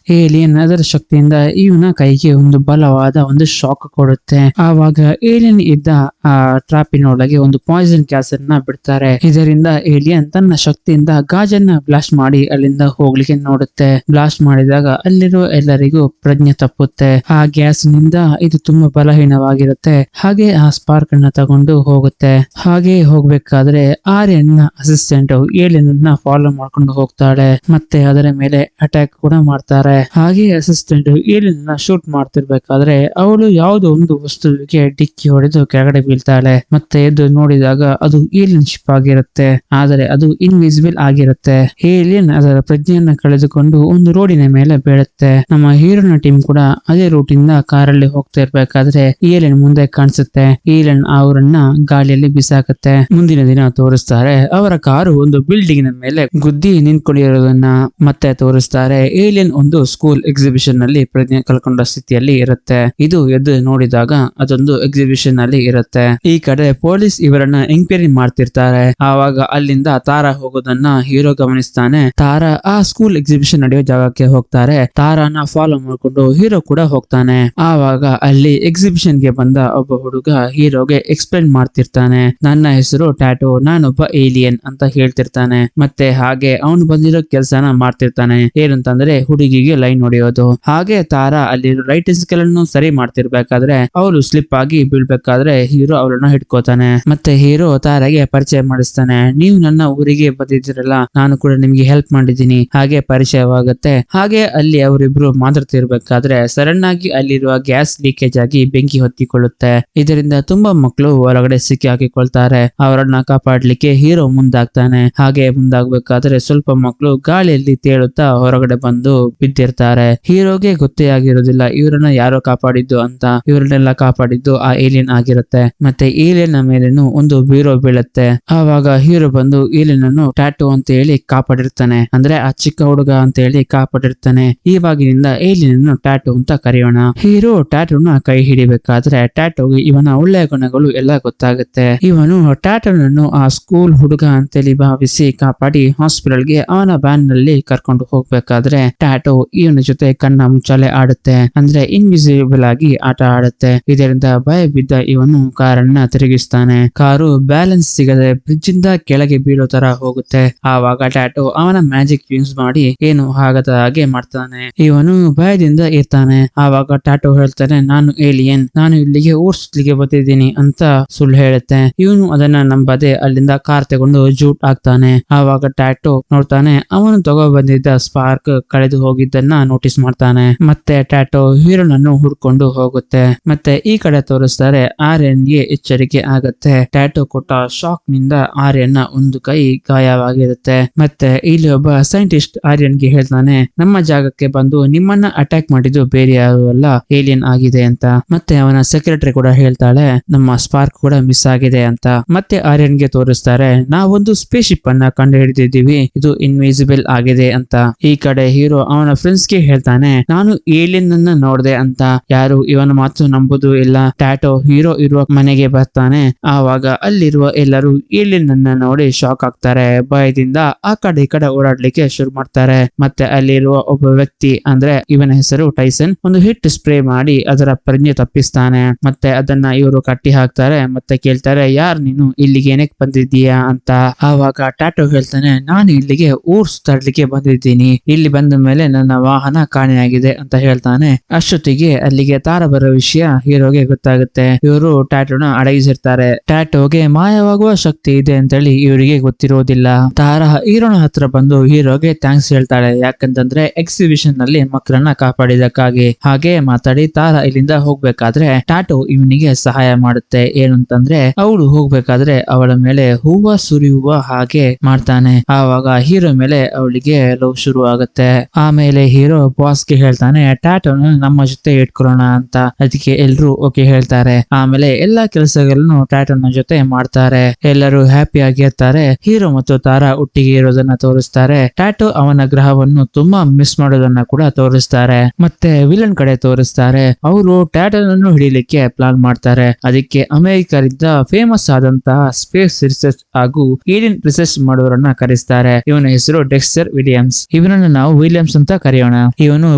ಏಲಿಯನ್ ಅದರ ಶಕ್ತಿಯಿಂದ ಇವನ ಕೈಗೆ ಒಂದು ಬಲವಾದ ಒಂದು ಶಾಕ್ ಕೊಡುತ್ತೆ. ಆವಾಗ ಏಲಿಯನ್ ಇದ್ದ ಆ ಟ್ರಾಪಿನೊಳಗೆ ಒಂದು ಪಾಯ್ಸನ್ ಗ್ಯಾಸ್ ಅನ್ನ ಬಿಡ್ತಾರೆ. ಇದರಿಂದ ಏಲಿಯನ್ ತನ್ನ ಶಕ್ತಿಯಿಂದ ಗಾಜನ್ನ ಬ್ಲಾಸ್ಟ್ ಮಾಡಿ ಅಲ್ಲಿಂದ ಹೋಗ್ಲಿಕ್ಕೆ ನೋಡುತ್ತೆ. ಬ್ಲಾಸ್ಟ್ ಮಾಡಿದಾಗ ಅಲ್ಲಿರೋ ಎಲ್ಲರಿಗೂ ಪ್ರಜ್ಞೆ ತಪ್ಪುತ್ತೆ. ಆ ಗ್ಯಾಸ್ ನಿಂದ ಇದು ತುಂಬಾ ಬಲಹೀನವಾಗಿರುತ್ತೆ. ಹಾಗೆ ಆ ಸ್ಪಾರ್ಕ್ ಅನ್ನ ತಗೊಂಡು ಹೋಗುತ್ತೆ. ಹಾಗೆ ಹೋಗ್ಬೇಕಾದ್ರೆ ಆರ್ಯನ್ ನ ಅಸಿಸ್ಟೆಂಟ್ ಏಲಿಯನ್ ಅನ್ನ ಫಾಲೋ ಮಾಡ್ಕೊಂಡು ಹೋಗ್ತಾಳೆ. ಮತ್ತೆ ಅದರ ಮೇಲೆ ಅಟ್ಯಾಕ್ ಕೂಡ ಮಾಡ್ತಾರೆ. ಹಾಗೆ ಅಸಿಸ್ಟೆಂಟ್ ಏಲಿಯನ್ ಶೂಟ್ ಮಾಡ್ತಿರ್ಬೇಕಾದ್ರೆ ಅವಳು ಯಾವುದೋ ಒಂದು ವಸ್ತುವಿಗೆ ಡಿಕ್ಕಿ ಹೊಡೆದು ಕೆಳಗಡೆ ಬೀಳ್ತಾಳೆ. ಮತ್ತೆ ಎದ್ದು ನೋಡಿದಾಗ ಅದು ಏಲಿಯನ್ ಶಿಪ್ ಆಗಿರುತ್ತೆ. ಆದರೆ ಅದು ಇನ್ವಿಸಿಬಲ್ ಆಗಿರುತ್ತೆ. ಏಲಿಯನ್ ಅದರ ಪ್ರಜ್ಞೆಯನ್ನ ಕಳೆದುಕೊಂಡು ಒಂದು ರೋಡಿನ ಮೇಲೆ ಬೀಳುತ್ತೆ. ನಮ್ಮ ಹೀರೋನ ಟೀಮ್ ಕೂಡ ಅದೇ ರೂಟ್ ಇಂದ ಕಾರಲ್ಲಿ ಹೋಗ್ತಾ ಇರ್ಬೇಕಾದ್ರೆ ಏಲಿಯನ್ ಮುಂದೆ ಕಾಣಿಸುತ್ತೆ. ಏಲಿಯನ್ ಅವರನ್ನ ಗಾಳಿಯಲ್ಲಿ ಬಿಸಾಕತ್ತೆ. ಮುಂದಿನ ದಿನ ತೋರಿಸ್ತಾರೆ. ಅವರ ಕಾರು ಒಂದು ಬಿಲ್ಡಿಂಗ್ ನ ಮೇಲೆ ಗುದ್ದಿ ನಿಂತ್ಕೊಂಡಿರೋದನ್ನ ಮತ್ತೆ ತೋರಿಸ್ತಾರೆ. ಏಲಿಯನ್ ಒಂದು ಸ್ಕೂಲ್ ಎಕ್ಸಿಬಿಷನ್ ನಲ್ಲಿ ಪ್ರಜ್ಞೆ ಕಳ್ಕೊಂಡ ಸ್ಥಿತಿಯಲ್ಲಿ ಇರುತ್ತೆ. ಇದು ಎದ್ದು ನೋಡಿದಾಗ ಅದೊಂದು ಎಕ್ಸಿಬಿಷನ್ ಅಲ್ಲಿ ಇರುತ್ತೆ. ಈ ಕಡೆ ಪೊಲೀಸ್ ಇವರನ್ನ ಎಂಕ್ವೈರಿ ಮಾಡ್ತಿರ್ತಾರೆ. ಆವಾಗ ಅಲ್ಲಿಂದ ತಾರಾ ಹೋಗೋದನ್ನ ಹೀರೋ ಗಮನಿಸ್ತಾನೆ. ತಾರಾ ಆ ಸ್ಕೂಲ್ ಎಕ್ಸಿಬಿಷನ್ ನಡೆಯೋ ಜಾಗಕ್ಕೆ ಹೋಗ್ತಾರೆ. ತಾರಾನ ಫಾಲೋ ಮಾಡ್ಕೊಂಡು ಹೀರೋ ಕೂಡ ಹೋಗ್ತಾನೆ. ಆವಾಗ ಅಲ್ಲಿ ಎಕ್ಸಿಬಿಷನ್ ಗೆ ಬಂದ ಒಬ್ಬ ಹುಡುಗ ಹೀರೋಗೆ ಎಕ್ಸ್ಪ್ಲೇನ್ ಮಾಡ್ತಿರ್ತಾನೆ. ನನ್ನ ಹೆಸರು ಟ್ಯಾಟೋ, ನಾನೊಬ್ಬ ಏಲಿಯನ್ ಅಂತ ಹೇಳ್ತಿರ್ತಾನೆ. ಮತ್ತೆ ಹಾಗೆ ಅವನು ಬಂದಿರೋ ಕೆಲ್ಸನ ಮಾಡ್ತಿರ್ತಾನೆ. ಏನಂತಂದ್ರೆ ಹುಡುಗಿಗೆ ಲೈನ್ ಹೊಡೆಯೋದು. ಹಾಗೆ ತಾರಾ ಅಲ್ಲಿ ಲೈಟಿಂಗ್ಸ್ ಗಳನ್ನು ಸರಿ ಮಾಡ್ತಿರ್ಬೇಕಾದ್ರೆ ಅವಳು ಸ್ಲಿಪ್ ಆಗಿ ಬೀಳ್ಬೇಕಾದ್ರೆ ಹೀರೋ ಅವಳನ್ನ ಹಿಡ್ಕೋತಾನೆ. ಮತ್ತೆ ಹೀರೋ ತಾರಾಗೆ ಪರಿಚಯ ಮಾಡಿಸ್ತಾನೆ. ನೀವು ನನ್ನ ಊರಿಗೆ ಬಂದಿದ್ದೀರಲ್ಲ, ನಾನು ಕೂಡ ನಿಮ್ಗೆ ಹೆಲ್ಪ್ ಮಾಡಿದ್ದೀನಿ. ಹಾಗೆ ಪರಿಚಯವಾಗುತ್ತೆ. ಹಾಗೆ ಅಲ್ಲಿ ಅವರಿಬ್ರು ಮಾತಾಡ್ತಿರ್ಬೇಕಾದ್ರೆ ಸಡನ್ ಆಗಿ ಅಲ್ಲಿರುವ ಗ್ಯಾಸ್ ಲೀಕೇಜ್ ಆಗಿ ಬೆಂಕಿ ಹೊತ್ತಿಕೊಳ್ಳುತ್ತೆ. ಇದರಿಂದ ತುಂಬಾ ಮಕ್ಕಳು ಹೊರಗಡೆ ಸಿಕ್ಕಿ ಹಾಕಿಕೊಳ್ತಾರೆ. ಅವರನ್ನ ಕಾಪಾಡ್ಲಿಕ್ಕೆ ಹೀರೋ ಮುಂದಾಗ್ತಾನೆ. ಹಾಗೆ ಮುಂದಾಗ್ಬೇಕಾದ್ರೆ ಸ್ವಲ್ಪ ಮಕ್ಕಳು ಗಾಳಿಯಲ್ಲಿ ತೇಳುತ್ತಾ ಹೊರಗಡೆ ಬಂದು ಬಿದ್ದಿ ಬಿದ್ದಿರ್ತಾರೆ. ಹೀರೋಗೆ ಗೊತ್ತೇ ಆಗಿರೋದಿಲ್ಲ ಇವರನ್ನ ಯಾರೋ ಕಾಪಾಡಿದ್ದು ಅಂತ. ಇವರನ್ನೆಲ್ಲ ಕಾಪಾಡಿದ್ದು ಆ ಏಲಿಯನ್ ಆಗಿರುತ್ತೆ. ಮತ್ತೆ ಏಲಿಯನ್ ಮೇಲೇನು ಒಂದು ಬೀರೋ ಬೀಳುತ್ತೆ. ಆವಾಗ ಹೀರೋ ಬಂದು ಏಲಿಯನ್ ಅನ್ನು ಟ್ಯಾಟೋ ಅಂತ ಹೇಳಿ ಕಾಪಾಡಿರ್ತಾನೆ. ಅಂದ್ರೆ ಆ ಚಿಕ್ಕ ಹುಡುಗ ಅಂತ ಹೇಳಿ ಕಾಪಾಡಿರ್ತಾನೆ. ಇವಾಗಿನಿಂದ ಏಲಿಯನ್ ಅನ್ನು ಟ್ಯಾಟೋ ಅಂತ ಕರೆಯೋಣ. ಹೀರೋ ಟ್ಯಾಟೋನ ಕೈ ಹಿಡಿಬೇಕಾದ್ರೆ ಟ್ಯಾಟೋಗೆ ಇವನ ಒಳ್ಳೆಯ ಗುಣಗಳು ಎಲ್ಲ ಗೊತ್ತಾಗುತ್ತೆ. ಇವನು ಟ್ಯಾಟೋನನ್ನು ಆ ಸ್ಕೂಲ್ ಹುಡುಗ ಅಂತೇಳಿ ಭಾವಿಸಿ ಕಾಪಾಡಿ ಹಾಸ್ಪಿಟಲ್ಗೆ ಅವನ ವ್ಯಾನ್ ನಲ್ಲಿ ಕರ್ಕೊಂಡು ಹೋಗ್ಬೇಕಾದ್ರೆ ಟ್ಯಾಟೋ ಇವನ ಜೊತೆ ಕಣ್ಣ ಮುಚ್ಚಾಲೆ ಆಡುತ್ತೆ. ಅಂದ್ರೆ ಇನ್ವಿಸಿಬಲ್ ಆಗಿ ಆಟ ಆಡುತ್ತೆ. ಇದರಿಂದ ಭಯ ಬಿದ್ದ ಇವನು ಕಾರನ್ನ ತಿರುಗಿಸ್ತಾನೆ. ಕಾರು ಬ್ಯಾಲೆನ್ಸ್ ಸಿಗದೆ ಬ್ರಿಡ್ಜ್ ಇಂದ ಕೆಳಗೆ ಬೀಳೋ ತರ ಹೋಗುತ್ತೆ. ಆವಾಗ ಟ್ಯಾಟೋ ಅವನ ಮ್ಯಾಜಿಕ್ ಯೂಸ್ ಮಾಡಿ ಏನು ಆಗದ ಹಾಗೆ ಮಾಡ್ತಾನೆ. ಇವನು ಭಯದಿಂದ ಇರ್ತಾನೆ. ಆವಾಗ ಟ್ಯಾಟೋ ಹೇಳ್ತಾನೆ, ನಾನು ಏಲಿಯನ್, ನಾನು ಇಲ್ಲಿಗೆ ಓಡಿಸ್ಲಿಕ್ಕೆ ಬಂದಿದ್ದೀನಿ ಅಂತ ಸುಳ್ಳು ಹೇಳುತ್ತೆ. ಇವನು ಅದನ್ನ ನಂಬದೆ ಅಲ್ಲಿಂದ ಕಾರ್ ತಗೊಂಡು ಜೂಟ್ ಆಗ್ತಾನೆ. ಆವಾಗ ಟ್ಯಾಟೋ ನೋಡ್ತಾನೆ, ಅವನು ತಗೋ ಬಂದಿದ್ದ ಸ್ಪಾರ್ಕ್ ಕಳೆದು ಹೋಗಿದ್ದನ್ನ ನೋಟಿಸ್ ಮಾಡ್ತಾನೆ. ಮತ್ತೆ ಟ್ಯಾಟೋ ಹೀರೋನನ್ನು ಹುಡ್ಕೊಂಡು ಹೋಗುತ್ತೆ. ಮತ್ತೆ ಈ ಕಡೆ ತೋರಿಸ್ತಾರೆ ಆರ್ಯನ್ ಗೆ ಎಚ್ಚರಿಕೆ ಆಗುತ್ತೆ. ಟ್ಯಾಟೋ ಕೊಟ್ಟ ಶಾಕ್ ನಿಂದ ಆರ್ಯನ್ ನ ಒಂದು ಕೈ ಗಾಯವಾಗಿರುತ್ತೆ. ಮತ್ತೆ ಇಲ್ಲಿ ಒಬ್ಬ ಸೈಂಟಿಸ್ಟ್ ಆರ್ಯನ್ ಗೆ ಹೇಳ್ತಾನೆ, ನಮ್ಮ ಜಾಗಕ್ಕೆ ಬಂದು ನಿಮ್ಮನ್ನ ಅಟ್ಯಾಕ್ ಮಾಡಿದ್ದು ಬೇರೆ ಯಾರು ಅಲ್ಲ, ಏಲಿಯನ್ ಆಗಿದೆ ಅಂತ. ಮತ್ತೆ ಅವನ ಸೆಕ್ರೆಟರಿ ಕೂಡ ಹೇಳ್ತಾಳೆ, ನಮ್ಮ ಸ್ಪಾರ್ಕ್ ಕೂಡ ಮಿಸ್ ಆಗಿದೆ ಅಂತ. ಮತ್ತೆ ಆರ್ಯನ್ ಗೆ ತೋರಿಸ್ತಾರೆ, ನಾವೊಂದು ಸ್ಪೇಸ್ ಶಿಪ್ ಅನ್ನ ಕಂಡು ಹಿಡಿದಿದ್ದೀವಿ, ಇದು ಇನ್ವಿಸಿಬಲ್ ಆಗಿದೆ ಅಂತ. ಈ ಕಡೆ ಹೀರೋ ಅವನ ಫ್ರೆಂಡ್ಸ್ ಗೆ ಹೇಳ್ತಾನೆ, ನಾನು ಏಲಿಯನ್ ಅನ್ನ ನೋಡ್ದೆ ಅಂತ. ಯಾರು ಇವನ ಮಾತು ನಂಬುದು ಇಲ್ಲ. ಟ್ಯಾಟೋ ಹೀರೋ ಇರುವ ಮನೆಗೆ ಬರ್ತಾನೆ. ಆವಾಗ ಅಲ್ಲಿರುವ ಎಲ್ಲರೂ ಏಲಿಯನ್ ಅನ್ನ ನೋಡಿ ಶಾಕ್ ಆಗ್ತಾರೆ. ಭಯದಿಂದ ಆ ಕಡೆ ಈ ಕಡೆ ಓಡಾಡ್ಲಿಕ್ಕೆ ಶುರು ಮಾಡ್ತಾರೆ. ಮತ್ತೆ ಅಲ್ಲಿರುವ ಒಬ್ಬ ವ್ಯಕ್ತಿ ಅಂದ್ರೆ ಇವನ ಹೆಸರು ಟೈಸನ್ ಒಂದು ಹಿಟ್ ಸ್ಪ್ರೇ ಮಾಡಿ ಅದರ ಪ್ರಜ್ಞೆ ತಪ್ಪಿಸ್ತಾನೆ. ಮತ್ತೆ ಅದನ್ನ ಇವರು ಕಟ್ಟಿ ಹಾಕ್ತಾರೆ. ಮತ್ತೆ ಕೇಳ್ತಾರೆ, ಯಾರ್ ನೀನು, ಇಲ್ಲಿಗೆ ಏನಕ್ಕೆ ಬಂದಿದ್ದೀಯಾ ಅಂತ. ಆವಾಗ ಟ್ಯಾಟೋ ಹೇಳ್ತಾನೆ, ನಾನು ಇಲ್ಲಿಗೆ ಊರ್ ಸುತ್ತಾಡ್ಲಿಕ್ಕೆ ಬಂದಿದ್ದೀನಿ, ಇಲ್ಲಿ ಬಂದ ಮೇಲೆ ನನ್ನ ವಾಹನ ಕಾಣೆಯಾಗಿದೆ ಅಂತ ಹೇಳ್ತಾನೆ. ಅಷ್ಟೊತ್ತಿಗೆ ಅಲ್ಲಿಗೆ ತಾರ ಬರೋ ವಿಷಯ ಹೀರೋಗೆ ಗೊತ್ತಾಗುತ್ತೆ. ಇವರು ಟ್ಯಾಟೋನ ಅಡಗಿಸಿರ್ತಾರೆ. ಟ್ಯಾಟೋಗೆ ಮಾಯವಾಗುವ ಶಕ್ತಿ ಇದೆ ಅಂತೇಳಿ ಇವರಿಗೆ ಗೊತ್ತಿರೋದಿಲ್ಲ. ತಾರ ಹೀರೋನ ಹತ್ರ ಬಂದು ಹೀರೋಗೆ ಥ್ಯಾಂಕ್ಸ್ ಹೇಳ್ತಾಳೆ. ಯಾಕಂತಂದ್ರೆ ಎಕ್ಸಿಬಿಷನ್ ನಲ್ಲಿ ಮಕ್ಕಳನ್ನ ಕಾಪಾಡಿದಕ್ಕಾಗಿ. ಹಾಗೆ ಮಾತಾಡಿ ತಾರ ಇಲ್ಲಿಂದ ಹೋಗ್ಬೇಕಾದ್ರೆ ಟ್ಯಾಟೋ ಇವನಿಗೆ ಸಹಾಯ ಮಾಡುತ್ತೆ. ಏನು ಅಂತಂದ್ರೆ ಅವಳು ಹೋಗ್ಬೇಕಾದ್ರೆ ಅವಳ ಮೇಲೆ ಹೂವ ಸುರಿಯುವ ಹಾಗೆ ಮಾಡ್ತಾನೆ. ಆವಾಗ ಹೀರೋ ಮೇಲೆ ಅವಳಿಗೆ ಲವ್ ಶುರು ಆಗುತ್ತೆ. ಆಮೇಲೆ ಹೀರೋ ಬಾಸ್ ಗೆ ಹೇಳ್ತಾನೆ, ಟ್ಯಾಟೋನ ನಮ್ಮ ಜೊತೆ ಇಟ್ಕೊಳ್ಳೋಣ ಅಂತ. ಅದಕ್ಕೆ ಎಲ್ರು ಓಕೆ ಹೇಳ್ತಾರೆ. ಆಮೇಲೆ ಎಲ್ಲಾ ಕೆಲಸಗಳನ್ನು ಟ್ಯಾಟೋನ ಜೊತೆ ಮಾಡ್ತಾರೆ. ಎಲ್ಲರೂ ಹ್ಯಾಪಿ ಆಗಿರ್ತಾರೆ. ಹೀರೋ ಮತ್ತು ತಾರಾ ಒಟ್ಟಿಗೆ ಇರೋದನ್ನ ತೋರಿಸ್ತಾರೆ. ಟ್ಯಾಟೋ ಅವನ ಗ್ರಹವನ್ನು ತುಂಬಾ ಮಿಸ್ ಮಾಡೋದನ್ನ ಕೂಡ ತೋರಿಸ್ತಾರೆ. ಮತ್ತೆ ವಿಲನ್ ಕಡೆ ತೋರಿಸ್ತಾರೆ. ಅವರು ಟ್ಯಾಟೋನನ್ನು ಹಿಡಿಲಿಕ್ಕೆ ಪ್ಲಾನ್ ಮಾಡ್ತಾರೆ. ಅದಕ್ಕೆ ಅಮೆರಿಕದಿಂದ ಫೇಮಸ್ ಆದಂತಹ ಸ್ಪೇಸ್ ರಿಸರ್ಚ್ ಹಾಗೂ ಏಲಿಯನ್ ರಿಸರ್ಚ್ ಮಾಡೋರನ್ನ ಕರೆಸ್ತಾರೆ. ಇವನ ಹೆಸರು ಡೆಕ್ಸ್ಟರ್ ವಿಲಿಯಮ್ಸ್. ಇವನನ್ನು ನಾವು ವಿಲಿಯಮ್ಸ್ ಅಂತ ಕರೆಯೋಣ. ಇವನು